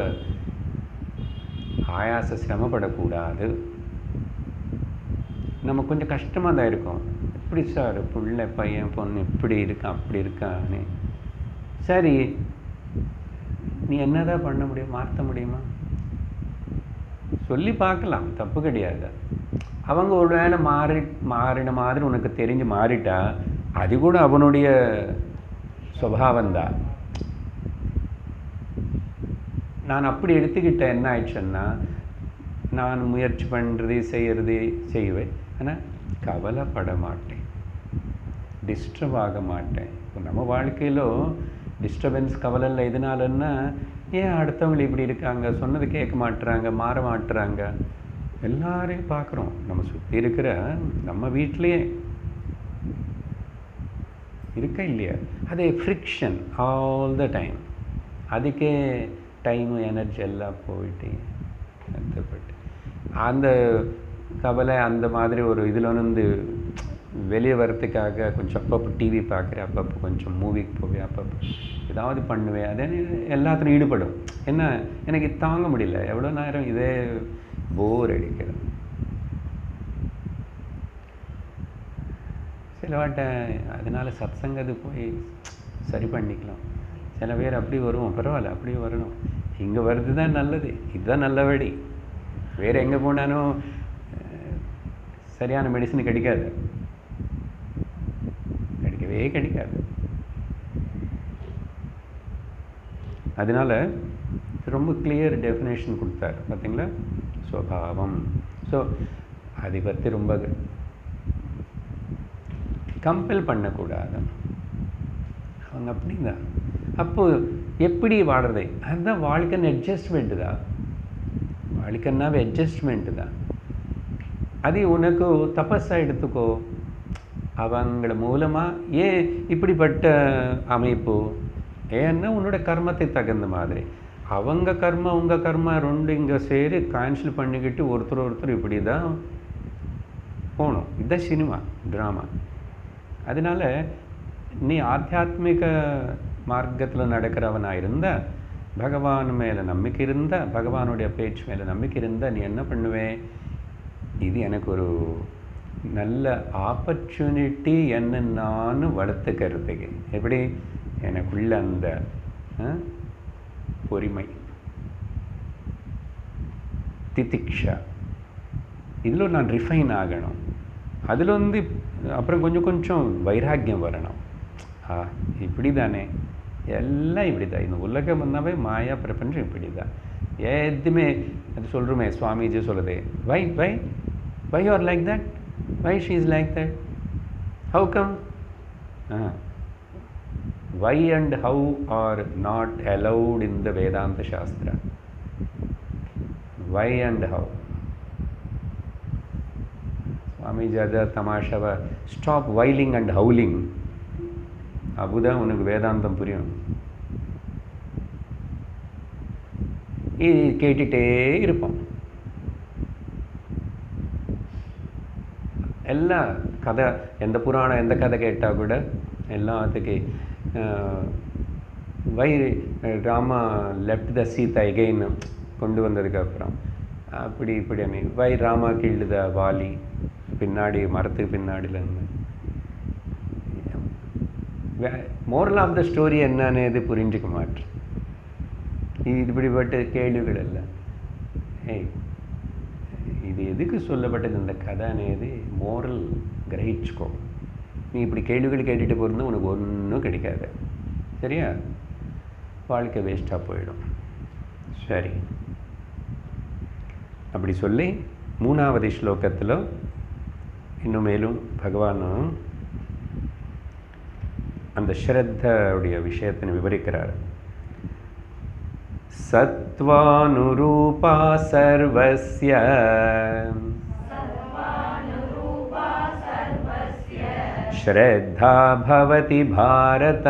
Speaker 1: ஆயாச சிரமப்படக்கூடாது. நம்ம கொஞ்சம் கஷ்டமாக தான் இருக்கும். எப்படி சார் பிள்ளை பையன் பொண்ணு இப்படி இருக்கான் அப்படி இருக்கான்னு. சரி, நீ என்னதான் பண்ண முடியும், மாற்ற முடியுமா? சொல்லி பார்க்கலாம், தப்பு கிடையாது. அவங்க ஒரு வேளை மாறின மாதிரி உனக்கு தெரிஞ்சு மாறிட்டா அது கூட அவனுடைய சுபாவந்தான். நான் அப்படி எடுத்துக்கிட்டேன். என்ன ஆயிடுச்சுன்னா, நான் முயற்சி பண்ணுறது செய்கிறது செய்வேன். ஆனால் கவலைப்பட மாட்டேன், டிஸ்டர்ப் ஆக மாட்டேன். இப்போ நம்ம வாழ்க்கையில் டிஸ்டர்பன்ஸ் கவலை இல்லை. எதனாலன்னா, ஏன் அடுத்தவங்க இப்படி இருக்காங்க, சொன்னது கேட்க மாட்டுறாங்க, மாற மாட்டுறாங்க, எல்லாரையும் பார்க்குறோம். நம்ம சுற்றி இருக்கிற நம்ம வீட்டிலையே இருக்க இல்லையா, அதே ஃப்ரிக்ஷன் ஆல் த டைம். அதுக்கே டைமு எனர்ஜி எல்லாம் போயிட்டு கஷ்டப்பட்டு அந்த கவலை அந்த மாதிரி ஒரு இதில் வந்து வெளியே வர்றதுக்காக கொஞ்சம் அப்பப்போ டிவி பார்க்குறேன், அப்பப்போ கொஞ்சம் மூவிக்கு போவேன், அப்பப்போ ஏதாவது பண்ணுவேன். அதே எல்லாத்துலையும் ஈடுபடும். என்ன எனக்கு தாங்க முடியல, எவ்வளோ நேரம் இதே போர் அடிக்கிறது. சில வாட்டை அதனால் சத்சங்கது போய் சரி பண்ணிக்கலாம். சில பேர் அப்படி வருவோம், பரவாயில்ல அப்படி வரணும், இங்கே வர்றது தான் நல்லது, இதுதான் நல்ல வழி. வேறு எங்கே போனாலும் சரியான மெடிசன் கிடைக்காது, கிடைக்காது. அதனால் ரொம்ப கிளியர் டெஃபினேஷன் கொடுத்தார் பார்த்தீங்களா, ஸ்வபாவம். ஸோ அதை பற்றி ரொம்ப கம்பல் பண்ணக்கூடாது. அவங்க அப்படிதான். அப்போது எப்படி வாடுறது, அதுதான் வாழ்க்கைன்னு அட்ஜஸ்ட்மெண்ட்டு தான். வாழ்க்கைன்னாவே அட்ஜஸ்ட்மெண்ட்டு தான். அது உனக்கு தபஸாக எடுத்துக்கோ. அவங்கள மூலமாக ஏன் இப்படிப்பட்ட அமைப்பு, ஏன்னா உன்னோட கர்மத்தை தகுந்த மாதிரி அவங்க கர்மா உங்கள் கர்மா ரெண்டு இங்கே சேரி கேன்சல் பண்ணிக்கிட்டு ஒருத்தர் இப்படி தான் போகணும். இதுதான் சினிமா, ட்ராமா. அதனால் நீ ஆத்தியாத்மிக மார்க்கத்தில் நடக்கிறவனாக இருந்தால், பகவான் மேலே நம்பிக்கை இருந்தால், பகவானுடைய பேச்சு மேலே நம்பிக்கை இருந்தால், நீ என்ன பண்ணுவேன், இது எனக்கு ஒரு நல்ல ஆப்பர்ச்சுனிட்டி என்ன நான் வளர்த்துக்கிறதுக்கு. எப்படி எனக்குள்ள அந்த பொறுமை, திதிக்ஷா, இதில் நான் ரிஃபைன் ஆகணும். அதில் வந்து அப்புறம் கொஞ்சம் வைராக்கியம் வரணும். இப்படி தானே, எல்லாம் இப்படி தான், இந்த உலகம் வந்தாவே மாயா பிரபஞ்சம் இப்படி தான். எதுவுமே அது சொல்கிறோமே, சுவாமிஜி சொல்லுது, why why why you are like that, why she is like that, how come, why and how are not allowed in the Vedanta Shastra. Why and how. Swami Jada Tamashava, stop whiling and howling. Abuda unakku Vedantam puriyum. இது கேட்டுட்டே இருப்போம். எல்லா கதை, எந்த புராணம் எந்த கதை கேட்டால் கூட எல்லாத்துக்கு why Rama left the Sita again கொண்டு வந்ததுக்கப்புறம் அப்படி இப்படி why Rama killed the Vali, பின்னாடி மரத்துக்கு பின்னாடிலேருந்து மோரல் ஆஃப் த ஸ்டோரி என்னன்னு இது புரிஞ்சிக்க மாட்டேன். இப்படிப்பட்ட கேள்விகள் எல்லாம் இது எதுக்கு சொல்லப்பட்டது இந்த கதை అనేది மோரல் கிரகிச்சுக்கோ. நீ இப்படி கேள்விகள் கேட்டுட்டு போகிறது உனக்கு ஒன்றும் கிடைக்காது, சரியா? வாழ்க்கை வேஸ்ட்டாக போயிடும். சரி, அப்படி சொல்லி 3வது ஸ்லோகத்தில் இன்னும் மேலும் பகவான் அந்த ஸ்ரத்தவுடைய விஷயத்தை விவரிக்கிறார். சத்வானுரூபா சர்வஸ்ய श्रद्धा भवति भारत,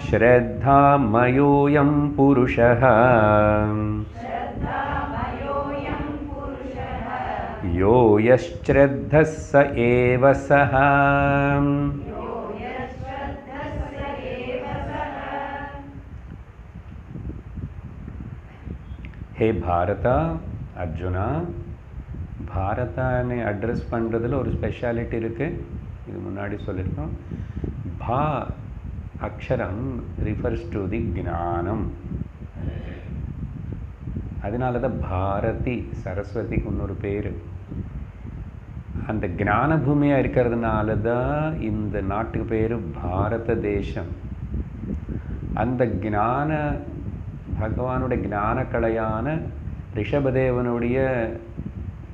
Speaker 1: श्रद्धा मयोऽयं पुरुषः, यो यश्रद्धः स एव सः. हे भारत, अर्जुना, பாரதானை அட்ரஸ் பண்ணுறதுல ஒரு ஸ்பெஷாலிட்டி இருக்குது. இது முன்னாடி சொல்லியிருக்கோம். பா அக்ஷரம் ரிஃபர்ஸ் டு தி ஞானம். அதனால தான் பாரதி, சரஸ்வதிக்கு இன்னொரு பேர். அந்த ஞான பூமியாக இருக்கிறதுனால தான் இந்த நாட்டுக்கு பேர் பாரத தேசம். அந்த ஞான பகவானுடைய ஞானக்கலையான ரிஷபதேவனுடைய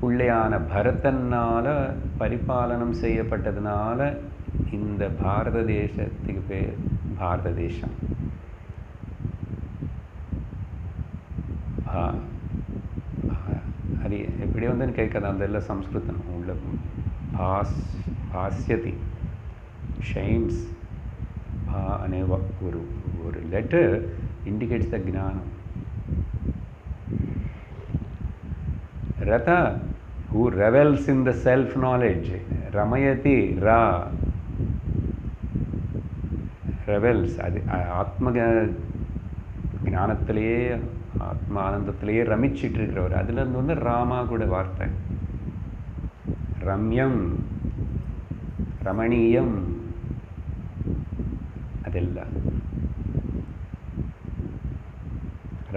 Speaker 1: பிள்ளையான பரதனால் பரிபாலனம் செய்யப்பட்டதுனால இந்த பாரத தேசத்துக்கு பேர் பாரத தேசம். అది ఎప్పుడే ఉందని కేൾకదా అందరిలో సంస్కృతం ఉళ్ళ భాస్యతి షైన్స్ భా అనే ஒரு లెటర్ ఇండికేట్స్ ద జ్ఞానం. రత who revels in the self knowledge, ramayati ra, revels, அது ஆத்ம ஞானத்திலேயே ஆத்ம ஆனந்தத்திலேயே ரமிச்சிட்டு இருக்கிறவர். அதுலேருந்து வந்து ராமா கூட வார்த்தை, ரம்யம், ரமணீயம், அதெல்லாம்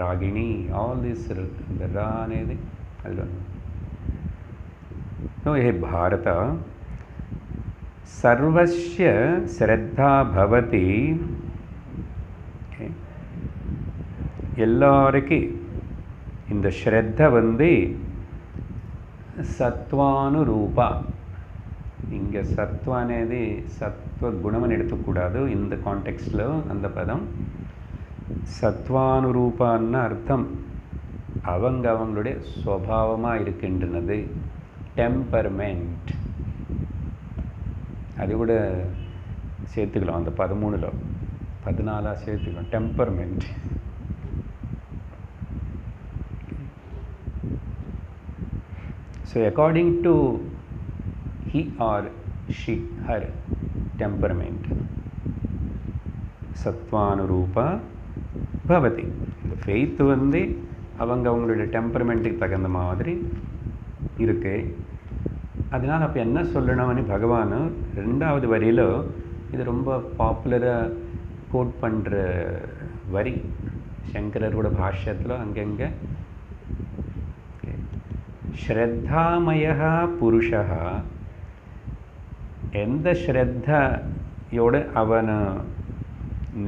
Speaker 1: ராகிணி, ఆల్ దిస్ రా అనేది అందులో. हे भारत सर्वस्य श्रद्धा भवति, எல்லாருக்கும் இந்த ஸ்ரத்த வந்து சத்வானுரூபா. இங்கே சத்வ అనేది சத்வ குணம்னு எடுத்துக்கூடாது இந்த கான்டெக்ஸ்டில். அந்த பதம் சத்வானுரூபான்னு அர்த்தம் அவங்களுடைய ஸ்வபாவமாக இருக்கின்றது, டெம்பர்மெண்ட். அது கூட சேர்த்துக்கலாம், அந்த 13ல் 14 சேர்த்துக்கலாம், temperament. So according to he or she, her temperament, சத்வானுரூபா பவதி. இந்த ஃபெய்த் வந்து அவங்களுடைய டெம்பர்மெண்ட்டுக்கு தகுந்த மாதிரி இருக்கு. அதனால் அப்போ என்ன சொல்லணும்னு பகவான் 2வது வரியில், இது ரொம்ப பாப்புலராக கோட் பண்ணுற வரி சங்கரரோட பாஷ்யத்தில் அங்கங்கே, ஸ்ரத்தாமய புருஷா, எந்த ஸ்ரத்தையோடு அவன்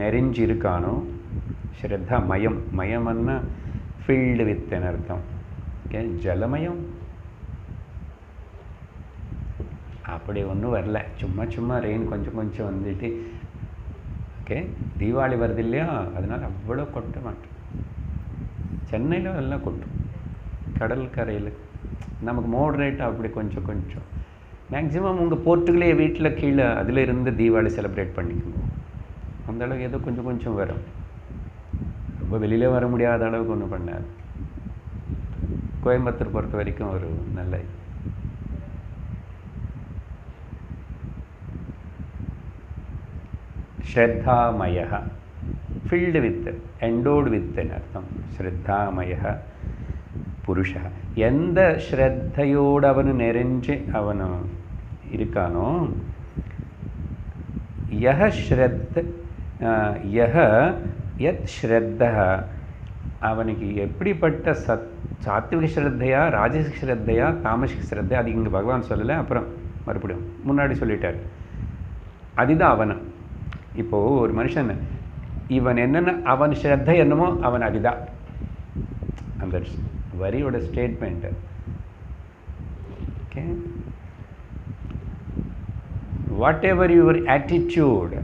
Speaker 1: நெறிஞ்சிருக்கானோ, ஸ்ரத்தா மயம், மயம்னா ஃபில்டு வித்ன்னு அர்த்தம். ஓகே, ஜலமயம் அப்படி ஒன்றும் வரல, சும்மா சும்மா ரெயின் கொஞ்சம் கொஞ்சம் வந்துட்டு. ஓகே, தீபாவளி வருது இல்லையா, அதனால் அவ்வளோ கொட்ட மாட்டோம். சென்னையில் எல்லாம் கொட்டும், கடல் கரையில் நமக்கு மோடரேட்டாக அப்படி கொஞ்சம் கொஞ்சம். மேக்ஸிமம் உங்கள் போர்ட்டுகளே வீட்டில் கீழே அதில் இருந்து தீபாவளி செலிப்ரேட் பண்ணிக்கோங்க. அந்த அளவுக்கு ஏதோ கொஞ்சம் கொஞ்சம் வரும், ரொம்ப வெளியில் வர முடியாத அளவுக்கு ஒன்றும் பண்ணாது. கோயம்புத்தூர் பொறுத்த வரைக்கும் ஒரு நல்ல ஸ்ரத்தாமய, ஃபில்டு வித், எண்டோடு வித்ன்னு அர்த்தம். ஸ்ரத்தாமய புருஷ, எந்த ஸ்ரத்தையோடு அவனு நெறிஞ்சு அவனு இருக்கானோ, யஹ ஸ்ரத் யஹ யத் ஸ்ரத்தா, அவனுக்கு எப்படிப்பட்ட சாத்விக ஸ்ரத்தையா, ராஜசிக ஸ்ரத்தையா, தாமசிக ஸ்ரத்தையா, அது இங்கே பகவான் சொல்லலை, அப்புறம் மறுபடியும் முன்னாடி சொல்லிட்டார். அதுதான் அவனு. இப்போது ஒரு மனுஷன் இவன் என்னென்ன அவன் ஸ்ரத்தை என்னமோ அவன் அதுதான். அந்த வரியோட statement. Okay, whatever your attitude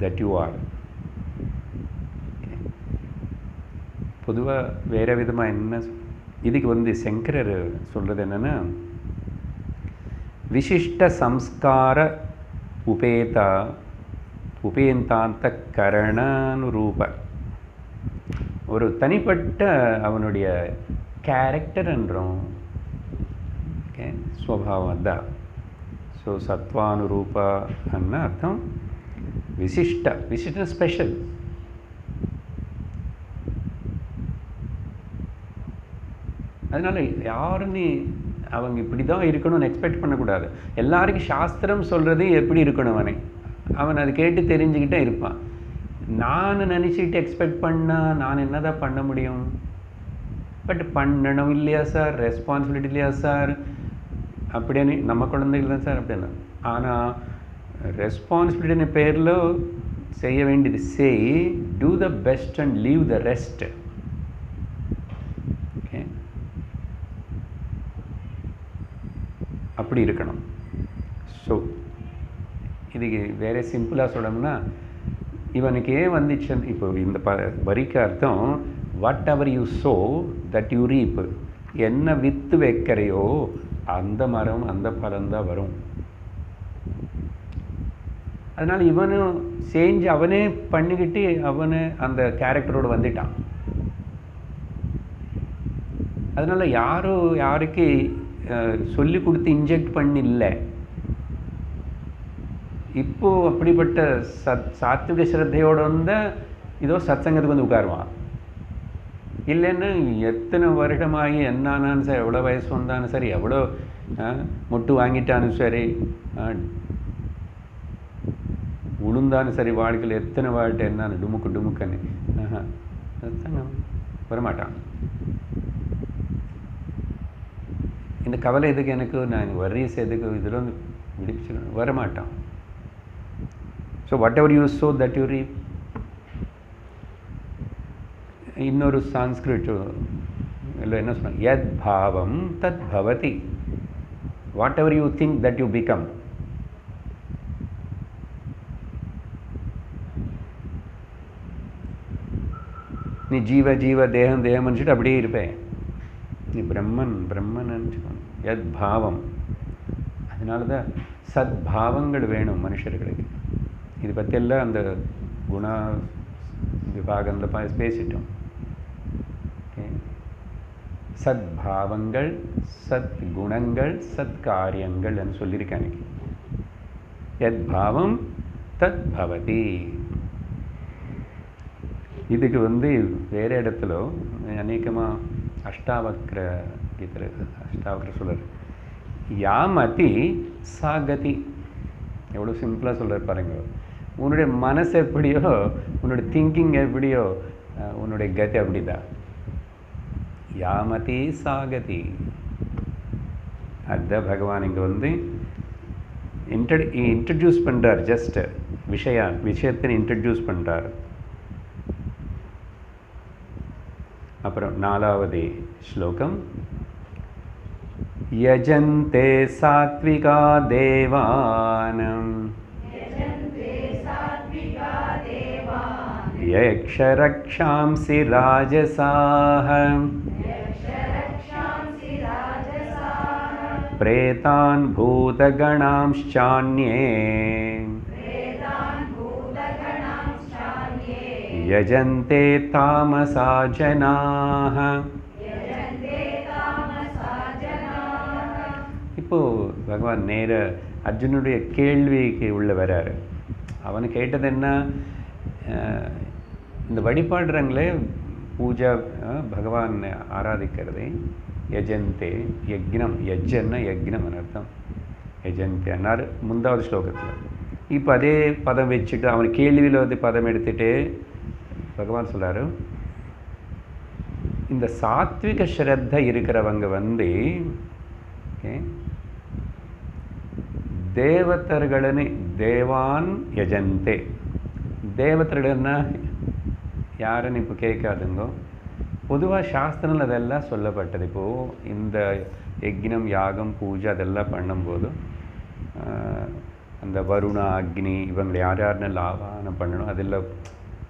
Speaker 1: that you are. பொதுவாக வேறு விதமாக என்ன இதுக்கு வந்து சங்கரர் சொல்கிறது என்னென்னா, விசிஷ்ட சம்ஸ்கார உபேந்தாந்த கரணானுரூப, ஒரு தனிப்பட்ட அவனுடைய கேரக்டர் என்றும் ஸ்வபாவம் தான். ஸோ சத்வானுரூபா அన్న அர்த்தம் விசிஷ்ட ஸ்பெஷல். அதனால் யாருன்னு அவங்க இப்படி தான் இருக்கணும்னு எக்ஸ்பெக்ட் பண்ணக்கூடாது. எல்லாருக்கும் சாஸ்திரம் சொல்கிறது எப்படி இருக்கணும், அவன் அதை கேட்டு தெரிஞ்சுக்கிட்டே இருப்பான். நான் நினச்சிக்கிட்டு எக்ஸ்பெக்ட் பண்ணால் நான் என்ன தான் பண்ண முடியும்? பட் பண்ணணும் இல்லையா சார், ரெஸ்பான்சிபிலிட்டி இல்லையா சார், அப்படின்னு நம்ம குழந்தைகள் தான் சார் அப்படின்னா. ஆனால் ரெஸ்பான்சிபிலிட்டின பேரில் செய்ய வேண்டியது செய், do the best and leave the rest. Okay, அப்படி இருக்கணும். ஸோ இதுக்கு வேறு சிம்பிளாக சொல்லணும்னா, இவனுக்கு ஏன் வந்துச்சுன்னு இப்போ இந்த வரிக்கு அர்த்தம், what ever you so that you ரீப். என்ன வித்து வைக்கிறையோ அந்த மரம் அந்த பலன்தான் வரும். அதனால் இவனும் செஞ்சு அவனே பண்ணிக்கிட்டு அவனே அந்த கேரக்டரோடு வந்துட்டான். அதனால் யாரும் யாருக்கு சொல்லி கொடுத்து இன்ஜெக்ட் பண்ணில்ல. இப்போது அப்படிப்பட்ட சாத்விக ஸ்ரத்தையோடு வந்தால் இதோ சத்சங்கத்துக்கு வந்து உட்காருவான். இல்லைன்னு எத்தனை வருடமாகி என்னானாலும் சரி, எவ்வளோ வயசு வந்தாலும் சரி, எவ்வளோ முட்டு வாங்கிட்டாலும் சரி, உளுந்தாலும் சரி, வாழ்க்கையில் எத்தனை வாழ்க்கை என்னான்னு டுமுக்கு டுமுக்குன்னு சத்சங்கம் வரமாட்டான். இந்த கவலை எதுக்கு எனக்கு, நான் வர்றீஸ் எதுக்கு, இதில் வந்து விடுப்பிச்சு வரமாட்டான். So what ever you so that you ரீப். இன்னொரு சான்ஸ்கிரிட் இல்லை என்ன சொன்னாங்க, யத் பாவம் தத் பவதி. What ever you think that you become. நீ ஜீவ ஜீவ தேகம் தேகம் நினச்சிட்டு அப்படியே இருப்பேன். நீ பிரம்மன் பிரம்மன் நினச்சிக்கணும். யத் பாவம். அதனால தான் சத்பாவங்கள் வேணும் மனுஷர்களுக்கு. இது பற்றியெல்லாம் அந்த குண விபாகத்தில் பேசிட்டோம். சத்பாவங்கள், சத் குணங்கள், சத்காரியங்கள் சொல்லியிருக்கேன். யத் பாவம் தத் பவதி. இதுக்கு வேறு இடத்துல அநேகமாக அஷ்டாவக்ர கீதை அஷ்டாவக்ர சொல்கிறார், யாமதி சாகதி. எவ்வளோ சிம்பிளாக சொல்கிறார் பாருங்க. உன்னுடைய மனசு எப்படியோ, உன்னுடைய திங்கிங் எப்படியோ, உன்னுடைய கதி அப்படிதான். யாமதி சாகதி. அதுதான் பகவான் இங்கே இன்ட்ரடியூஸ் பண்ணுறார். ஜஸ்ட் விஷயத்தை இன்ட்ரடியூஸ் பண்ணுறார். அப்புறம் 4வது ஸ்லோகம், யஜந்தே சாத்விகா தேவானம் யக்ஷரக்ஷாம்சி ராஜசாஹ பிரேதான் பூதகணாம்ச்சான்யே யஜந்தே தாமசா ஜனாஹ. இப்போது பகவான் நேர அர்ஜுனுடைய கேள்விக்கு உள்ள வராரு. அவனு கேட்டது என்ன, இந்த வழிபாடுறங்களே பூஜா பகவான் ஆராதிக்கிறது, யஜந்தே யக்னம், யஜ்ஜன்னா யக்னம் அர்த்தம். யஜந்தே அன்னார் முந்தாவது ஸ்லோகத்தில். இப்போ அதே பதம் வச்சுட்டு அவன் கேள்வியில் பதம் எடுத்துகிட்டு பகவான் சொல்கிறாரு, இந்த சாத்விக ஸ்ரத்த இருக்கிறவங்க தேவதர்களே தேவான் யஜந்தே. தேவதர்கள்னா யாருன்னு இப்போ கேட்காதுங்கோ. பொதுவாக சாஸ்திரங்கள் அதெல்லாம் சொல்லப்பட்டது. இப்போது இந்த யக்னம் யாகம் பூஜை அதெல்லாம் பண்ணும்போது அந்த வருணா அக்னி இவங்களை யார் யாருன்னு ஆவாகனம் பண்ணணும், அதெல்லாம்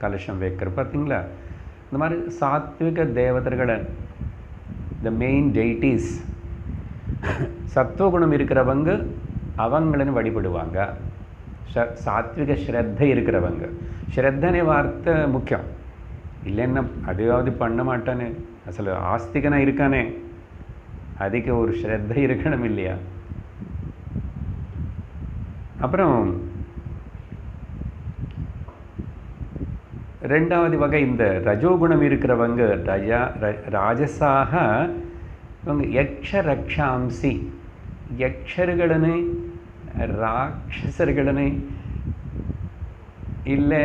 Speaker 1: கலசம் வைக்கிற பார்த்தீங்களா. இந்த மாதிரி சாத்விக தேவதர்களை, த மெயின் டெய்டிஸ், சத்துவகுணம் இருக்கிறவங்க அவங்களன்னு வழிபடுவாங்க. சாத்விக ஸ்ரத்தை இருக்கிறவங்க. ஸ்ரத்தனே வார்த்தை முக்கியம். இல்லைன்னா அதையாவது பண்ண மாட்டானே, அசలు ஆஸ்திகனாக இருக்கானே, அதுக்கு ஒரு ஸ்ரத்தை இருக்கணும் இல்லையா. அப்புறம் 2வது வகை இந்த ரஜோகுணம் இருக்கிறவங்க ராஜசாக இவங்க யக்ஷரக்ஷாம்சி, யக்ஷர்களே ராட்சசர்களே இல்லை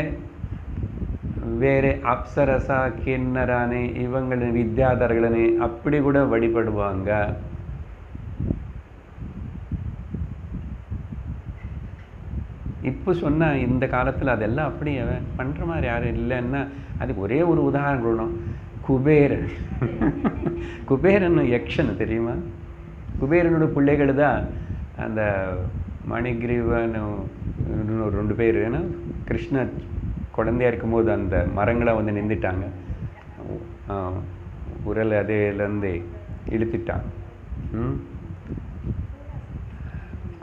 Speaker 1: வேறு அப்சரசா கிண்ணரானே இவங்கள வித்யாதர்களே அப்படி கூட வழிபடுவாங்க. இப்போ சொன்னால் இந்த காலத்தில் அதெல்லாம் அப்படி பண்ணுற மாதிரி யாரும் இல்லைன்னா அதுக்கு ஒரே ஒரு உதாரணம் சொல்லணும். குபேரன். குபேரன் யக்ஷன் தெரியுமா? குபேரனோட பிள்ளைகள் தான் அந்த மணிகிரீவன் இன்னொரு 2 பேர். ஏன்னா கிருஷ்ணர் குழந்தையா இருக்கும்போது அந்த மரங்களை வந்து நின்றுட்டாங்க, உரல் அதிலேருந்து இழுத்துட்டான்.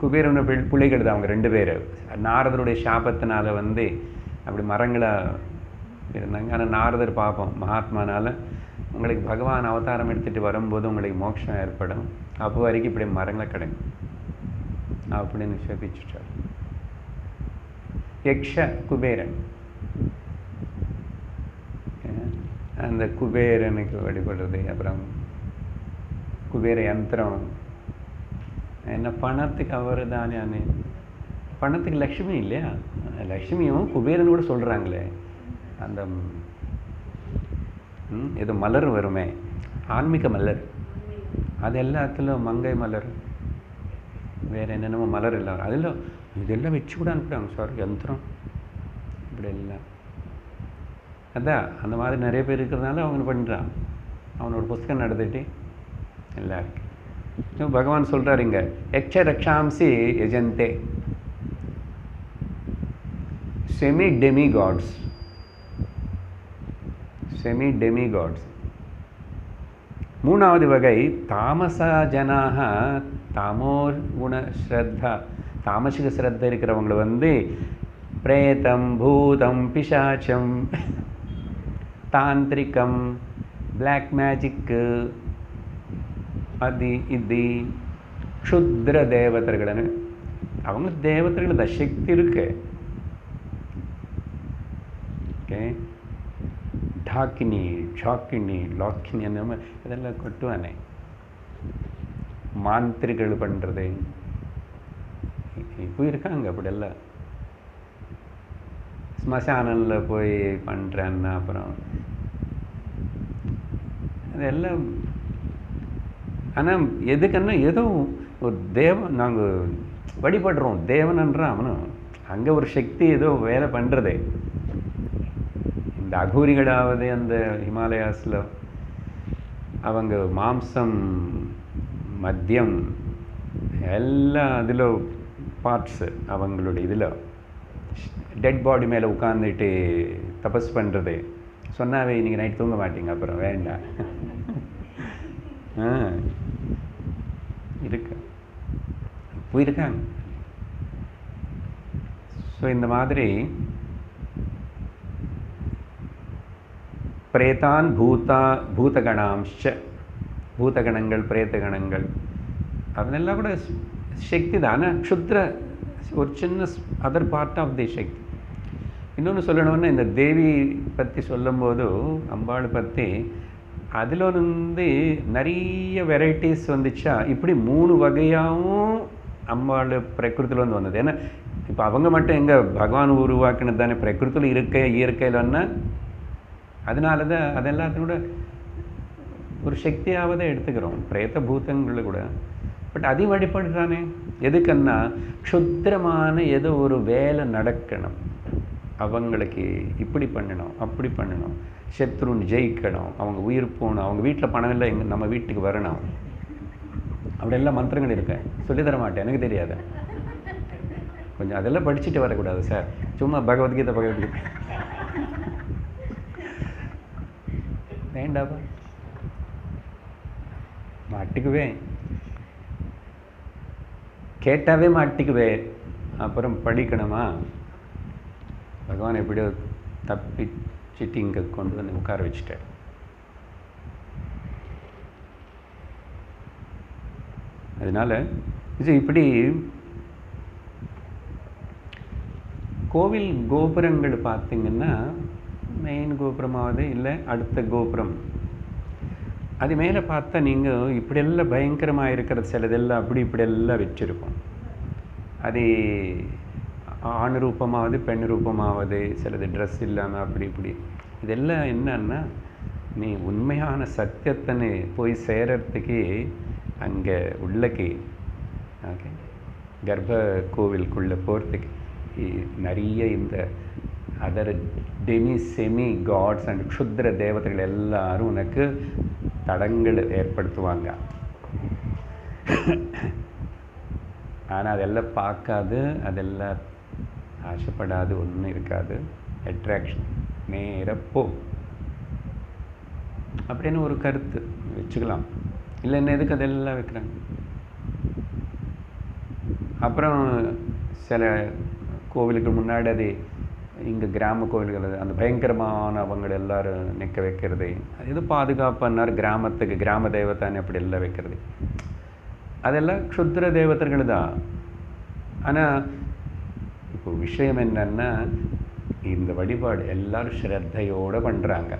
Speaker 1: குபேரனோட பிள்ளைகள் தான் அவங்க 2 பேர். நாரதருடைய சாபத்தினால வந்து அப்படி மரங்களாக இருந்தாங்க. ஆனால் நாரதர் பாப்போம் மகாத்மானால உங்களுக்கு பகவான் அவதாரம் எடுத்துகிட்டு வரும்போது உங்களுக்கு மோட்சம் ஏற்படும், அப்போ வரைக்கும் இப்படி மரங்களை கிடைக்கும் அப்படின்னு சபிச்சுட்டார். யக்ஷ குபேரன். அந்த குபேரனுக்கு வழிபடுறது. அப்புறம் குபேர யந்திரம் என்ன, பணத்துக்கு அவர் தானே. பணத்துக்கு லக்ஷ்மி இல்லையா? லக்ஷ்மியும் குபேரன் கூட சொல்கிறாங்களே. அந்த ஏதோ மலர் வருமே, ஆன்மீக மலர், அது எல்லாத்துலையும் மங்கை மலர், வேறு என்னென்னமோ மலர் எல்லாம் அதில் இதெல்லாம் வச்சு கூட அனுப்புகிறாங்க சார், யந்திரம் இப்படி எல்லாம். அதான் அந்த மாதிரி நிறைய பேர் இருக்கிறதுனால அவங்க பண்ணுறான். அவனோட புஸ்தகம் நடத்திட்டு எல்லாம் இருக்கு. பகவான் சொல்கிறார் இங்கே, யக்ஷ ரக்ஷாம்சி யஜந்தே semi demi gods. Semi demi gods. 3வது வகை தாமசா ஜனாக, தாமோ குண ஸ்ரத்தா, தாமசிக ஸ்ரத்த இருக்கிறவங்களை வந்து பிரேதம் பூதம் பிசாச்சம் தாந்திரிகம் பிளாக் மேஜிக்கு அது இது க்ஷுத்ர தேவதைகள்னு. அவங்க தேவதைகள சக்தி இருக்கு. ஓகே, டாக்கினி ஷாக்கினி லாக்கினி அந்த மாதிரி இதெல்லாம் கொட்டுவானே, மாந்திரிகள் பண்ணுறது இப்போ இருக்காங்க அப்படியெல்லாம். ஸ்மசானில் போய் பண்ணுறேன்னா அப்புறம் அதெல்லாம். ஆனால் எதுக்குன்னா ஏதோ ஒரு தேவன் நாங்கள் வழிபடுறோம், தேவனன்றான் அவனும் அங்கே ஒரு சக்தி ஏதோ வேலை பண்ணுறதே. இந்த அகூரிகளாவது அந்த ஹிமாலயாஸில் அவங்க மாம்சம் மத்தியம் எல்லாம் அதில் பார்ட்ஸு அவங்களுடைய இதில் டெட் பாடி மேலே உட்காந்துட்டு தபஸ் பண்ணுறது சொன்னாவே இன்றைக்கி நைட் தூங்க மாட்டீங்க, அப்புறம் வேண்டாம். இருக்கு போயிருக்காங்க. ஸோ இந்த மாதிரி பிரேதான் பூதகணாம்ச, பூதகணங்கள் பிரேத்தகணங்கள் அதெல்லாம் கூட சக்தி தான். ஆனால் க்ஷுத்ர ஒரு சின்ன அதர் பார்ட் ஆஃப் தி சக்தி. இன்னொன்று சொல்லணும்னா இந்த தேவி பற்றி சொல்லும்போது, அம்பாள் பற்றி அதில் வந்து நிறைய வெரைட்டிஸ் வந்துச்சா. இப்படி 3 வகையாகவும் அம்பாள் பிரகிருத்தில் வந்தது. ஏன்னா இப்போ அவங்க மட்டும் எங்கே பகவான் உருவாக்குனது தானே, பிரகிருத்தில் இருக்க இயற்கையில்னா அதனால தான் அதெல்லாத்தையும் கூட ஒரு சக்தியாவதை எடுத்துக்கிறோம், பிரேத பூதங்களில் கூட. பட் அதையும் வழிபடுறானே எதுக்குன்னா க்ஷுத்திரமான ஏதோ ஒரு வேலை நடக்கணும், அவங்களுக்கு இப்படி பண்ணணும் அப்படி பண்ணணும், சத்ருன்னு ஜெயிக்கணும், அவங்க உயிர் போகணும், அவங்க வீட்டில் பணம் இல்லை எங்கள் நம்ம வீட்டுக்கு வரணும், அப்படியெல்லாம் மந்திரங்கள் இருக்கேன். சொல்லித்தர மாட்டேன், எனக்கு தெரியாது. கொஞ்சம் அதெல்லாம் படிச்சுட்டு வரக்கூடாது சார், சும்மா பகவத்கீதை வேண்டாப்பா, மாட்டிக்குவேன், கேட்டாவே மாட்டிக்குவேன், அப்புறம் படிக்கணுமா? பகவான் எப்படியோ தப்பிச்சிட்டு இங்கே கொண்டு வந்து உட்கார வச்சுட்டார். அதனால் இது இப்படி கோவில் கோபுரங்கள் பார்த்திங்கன்னா மெயின் கோபுரமாவது இல்லை அடுத்த கோபுரம் அது மேலே பார்த்தா நீங்கள் இப்படியெல்லாம் பயங்கரமாக இருக்கிறது சிலதெல்லாம் அப்படி இப்படியெல்லாம் வச்சுருப்போம். அது ஆண் ரூபமாவது பெண் ரூபமாவது, சிலது ட்ரெஸ் இல்லாமல் அப்படி இப்படி. இதெல்லாம் என்னன்னா நீ உண்மையான சத்தியத்தனை போய் சேரத்துக்கு அங்கே உள்ளக்கு ஓகே கர்ப்ப கோவிலுக்குள்ளே போகிறதுக்கு நிறைய இந்த other demi semi gods and க்ஷுத்ர தேவதைகள் எல்லாரும் உனக்கு தடங்கள் ஏற்படுத்துவாங்க. ஆனால் அதெல்லாம் பார்க்காது, அதெல்லாம் ஆசைப்படாது, ஒன்றும் இருக்காது. அட்ராக்ஷன் நேரப்போ அப்படின்னு ஒரு கருத்து வச்சுக்கலாம். இல்லைன்னா எதுக்கு அதெல்லாம் வைக்கிறாங்க? அப்புறம் சில கோவிலுக்கு முன்னாடி அது இங்கே கிராம கோவில்கள் அந்த பயங்கரமான அவங்களை எல்லாரும் நிற்க வைக்கிறது, இது பாதுகாப்புன்னார் கிராமத்துக்கு கிராம தேவதானே அப்படி எல்லாம் வைக்கிறது. அதெல்லாம் க்ஷுத்ர தேவதைகள் தான். ஆனால் இப்போ விஷயம் என்னன்னா, இந்த வழிபாடு எல்லாரும் ஸ்ரத்தையோடு பண்ணுறாங்க.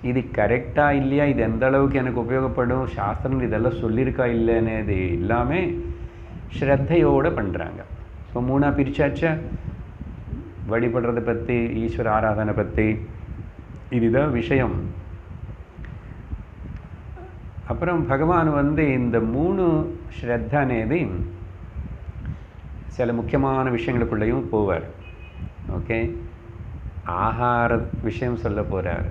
Speaker 1: இது கரெக்டாக இல்லையா, இது எந்த அளவுக்கு எனக்கு உபயோகப்படும், சாஸ்திரம் இதெல்லாம் சொல்லியிருக்கா இல்லைன்னு இது எல்லாமே ஸ்ரத்தையோடு பண்ணுறாங்க. ஸோ மூணாக பிரிச்சாச்சா, வழிபடுறதை பற்றி, ஈஸ்வர ஆராதனை பற்றி, இதுதான் விஷயம். அப்புறம் பகவான் இந்த 3 ஸ்ரத்த అనేది சில முக்கியமான விஷயங்களுக்குள்ளேயும் போவார். ஓகே, ஆகார விஷயம் சொல்ல போகிறார்,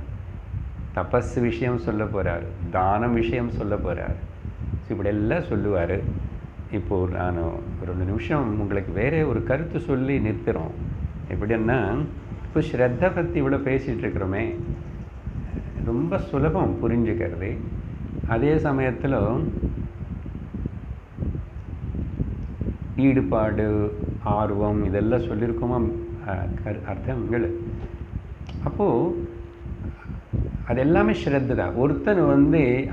Speaker 1: தபஸ் விஷயம் சொல்ல போகிறார், தானம் விஷயம் சொல்ல போகிறார். ஸோ இப்படி எல்லாம் சொல்லுவார். இப்போது நான் ஒரு 2 நிமிஷம் உங்களுக்கு வேறு ஒரு கருத்து சொல்லி நிறுத்துகிறோம். எப்படின்னா, இப்போ ஸ்ரத்தை பற்றி இவ்வளோ பேசிகிட்டு இருக்கிறோமே, ரொம்ப சுலபம் புரிஞ்சுக்கிறது. அதே சமயத்தில் ஈடுபாடு, ஆர்வம் இதெல்லாம் சொல்லியிருக்கோமா அர்த்தங்கள். அப்போது அது எல்லாமே ஸ்ரத்தை தான். ஒருத்தன்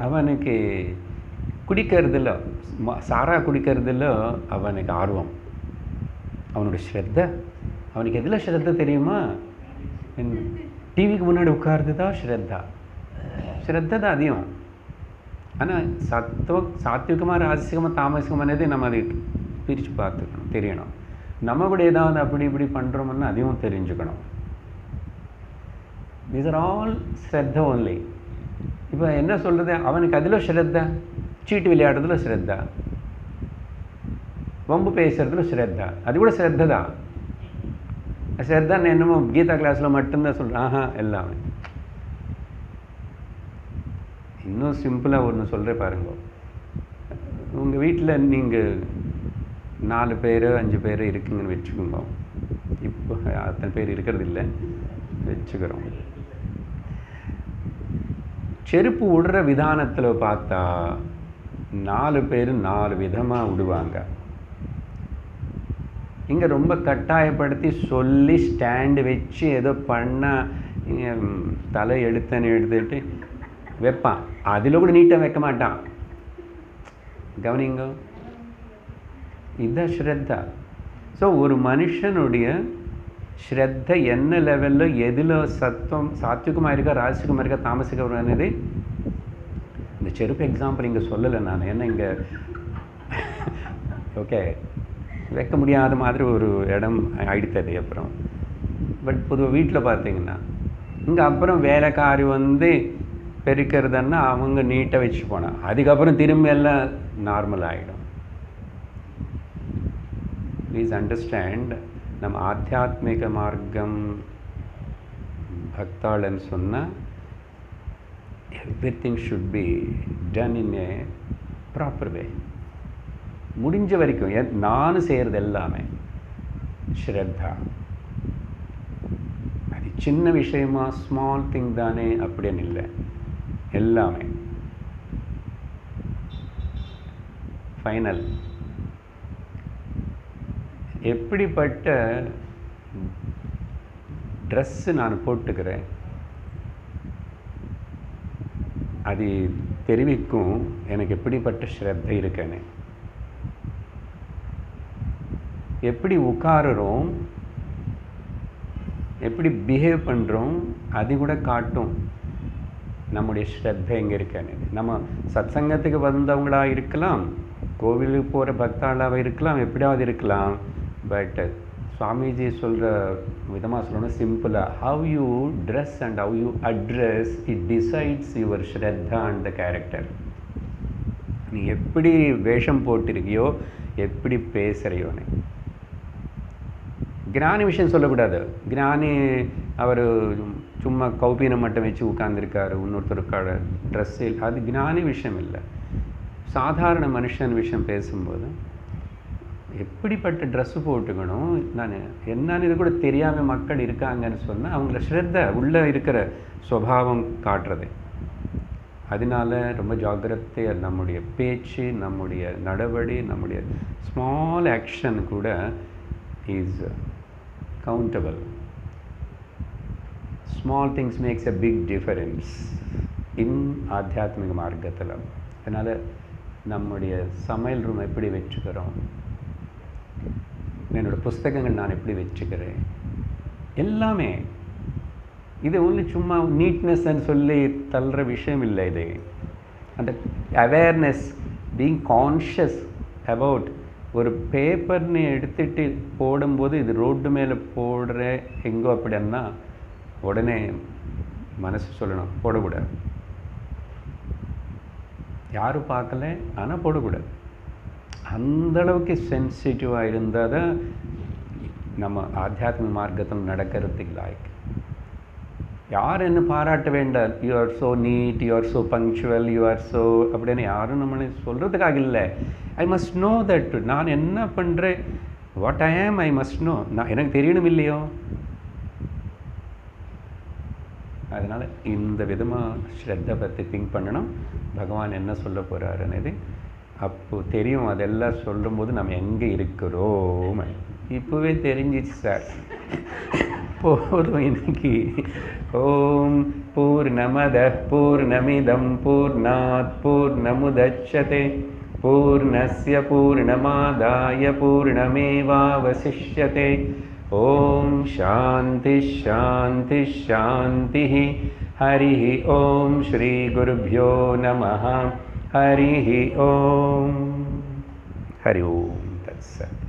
Speaker 1: அவனுக்கு குடிக்கிறதுல, சாரா குடிக்கிறதுல அவனுக்கு ஆர்வம், அவனோட ஸ்ரத்தை. அவனுக்கு எதில் ஸ்ரத்தை தெரியுமா? டிவிக்கு முன்னாடி உட்கார்றது தான் ஸ்ரத்தை. ஸ்ரத்தை தான் அதிகம். ஆனால் சாத்விகமாக, ராஜசிகமாக, தாமசிகம் అనేది நம்ம அதை பிரித்து பார்த்துக்கணும், தெரியணும். நம்ம கூட ஏதாவது அப்படி இப்படி பண்ணுறோம்னா அதையும் தெரிஞ்சுக்கணும். தீஸ் ஆர் ஆல் ஸ்ரத்த ஒன்லி. இப்போ என்ன சொல்கிறது, அவனுக்கு அதில் ஸ்ரத்த, சீட்டு விளையாடுறதுல ஸ்ரத்த, வம்பு பேசுறதுல ஸ்ரத்த, அது கூட ஸ்ரத்த தான். ஸ்ரத்தான்னு என்னமோ கீதா கிளாஸில் மட்டும்தான் சொல்கிறேன். எல்லாமே. இன்னும் சிம்பிளாக ஒன்று சொல்கிறேன் பாருங்க. உங்கள் வீட்டில் நீங்கள் 4 பேர் 5 பேர் இருக்குங்கன்னு வச்சுக்கோங்க. இப்போ அத்தனை பேர் இருக்கிறது இல்லை, வச்சுக்கிறோம். செருப்பு விடுற விதானத்தில் பார்த்தா 4 பேர் 4 விதமாக விடுவாங்க. இங்கே ரொம்ப கட்டாயப்படுத்தி சொல்லி ஸ்டாண்டு வச்சு ஏதோ பண்ணால் தலை எடுத்துட்டு வைப்பான். அதில் கூட நீட்டாக வைக்க மாட்டான். கவனிங்க, இதுதான் ஸ்ரத்தா. ஸோ ஒரு மனுஷனுடைய ஸ்ரத்தை என்ன லெவலில், எதில் சாத்விகமாக இருக்கா, ராஜசிகமாக இருக்கா, தாமசிகம் అనేది இந்த செருப்பு எக்ஸாம்பிள் இங்கே சொல்லலை நான். ஏன்னா இங்கே ஓகே வைக்க முடியாத மாதிரி ஒரு இடம் ஆயிடுத்தது. அப்புறம் பட் பொதுவாக வீட்டில் பார்த்தீங்கன்னா இங்கே அப்புறம் வேலைக்காரி பெருக்கிறதுன்னா அவங்க நீட்டாக வச்சு போனால் அதுக்கப்புறம் திரும்ப எல்லாம் நார்மல் ஆகிடும். ப்ளீஸ் அண்டர்ஸ்டாண்ட், நம்ம ஆத்தியாத்மிக மார்க்கம் பக்தாளன்னு சொன்னால் everything should be done in A proper way. முடிஞ்ச வரைக்கும் நானும் செய்கிறது எல்லாமே ஸ்ரத்தா. அது சின்ன விஷயமா, ஸ்மால் திங் தானே அப்படின்னு இல்லை, எல்லாமே ஃபைனல். எப்படிப்பட்ட ட்ரெஸ்ஸு நான் போட்டுக்கிறேன் அது தெரிவிக்கும் எனக்கு எப்படிப்பட்ட ஸ்ரத்தை இருக்குன்னு. எப்படி உட்காருறோம், எப்படி பிஹேவ் பண்ணுறோம், அது கூட காட்டும் நம்முடைய ஸ்ரத்தை எங்கே இருக்கான்னு. நம்ம சத்சங்கத்துக்கு வந்தவங்களாக இருக்கலாம், கோவிலுக்கு போகிற பக்தாளாக இருக்கலாம், எப்படியாவது இருக்கலாம். பட் சுவாமிஜி சொல்கிற விதமாக சொல்லணும் சிம்பிளாக, how you dress and how you address it decides your Shraddha and the character. நீ எப்படி வேஷம் போட்டிருக்கியோ, எப்படி பேசுகிறையோன்னு, ஞானி விஷயம் சொல்லக்கூடாது. ஞானி அவர் சும்மா கௌபீனம் மட்டும் வச்சு உட்கார்ந்துருக்காரு, இன்னொருத்தருக்கான ட்ரெஸ்ஸு, அது ஞானி விஷயம் இல்லை. சாதாரண மனுஷன் விஷயம் பேசும்போது எப்படிப்பட்ட ட்ரெஸ்ஸு போட்டுக்கணும், நான் என்னன்னு இது கூட தெரியாமல் மக்கள் இருக்காங்கன்னு சொன்னால் அவங்கள ஸ்ரத்த உள்ளே இருக்கிற சுபாவம் காட்டுறது. அதனால ரொம்ப ஜாக்கிரதையாக நம்முடைய பேச்சு, நம்முடைய நடவடி, நம்முடைய ஸ்மால் ஆக்ஷன் கூட is countable. Small things makes a big difference in ஆத்தியாத்மிக மார்க்கத்தில். அதனால் நம்முடைய சமையல் ரூம் எப்படி வச்சுக்கிறோம், என்னோடய புஸ்தகங்கள் நான் எப்படி வச்சுக்கிறேன், எல்லாமே இது ஒன்று சும்மா நீட்னஸ்ன்னு சொல்லி தள்ளுற விஷயம் இல்லை. இது அந்த அவேர்னஸ், பீங் கான்ஷியஸ் அபவுட் ஒரு பேப்பர்னு எடுத்துகிட்டு போடும்போது இது ரோட்டு மேலே போடுற எங்கோ அப்படின்னா உடனே மனசு சொல்லணும் போடக்கூடாது. யாரும் பார்க்கல ஆனால் போடக்கூடாது. அந்தளவுக்கு சென்சிட்டிவாக இருந்தால் தான் நம்ம ஆத்தியாத்மிக மார்க்கத்தில் நடக்கிறதுக்கு லாய்க்கு. யார் என்ன பாராட்ட வேண்டாம், you are so neat, you are so punctual, you are so அப்படின்னு யாரும் நம்மளை சொல்கிறதுக்காக இல்லை. ஐ மஸ்ட் நோ தட் நான் என்ன பண்ணுறேன், வாட் ஐ ஆம், ஐ மஸ்ட் நோ. நான் எனக்கு தெரியணும் இல்லையோ. அதனால் இந்த விதமாக ஸ்ரத்தை பற்றி திங்க் பண்ணணும். பகவான் என்ன சொல்ல போகிறாருன்னு அப்போது தெரியும். அதெல்லாம் சொல்லும்போது நம்ம எங்கே இருக்கிறோம் இப்போவே தெரிஞ்சிச்சு சார். போதும் இன்னைக்கு. ஓம் பூர்ணமத பூர்ணமிதம் பூர்ணாத் பூர்ணமுதச்யதே பூர்ணஸ்ய பூர்ணமாதாய பூர்ணமேவாவசிஷ்யதே. ஓம் சாந்தி சாந்தி சாந்தி. ஹரி ஓம் ஸ்ரீ குருभ्यो நமः. ஹரி ஓம். ஹரி ஓம். தத்சத்.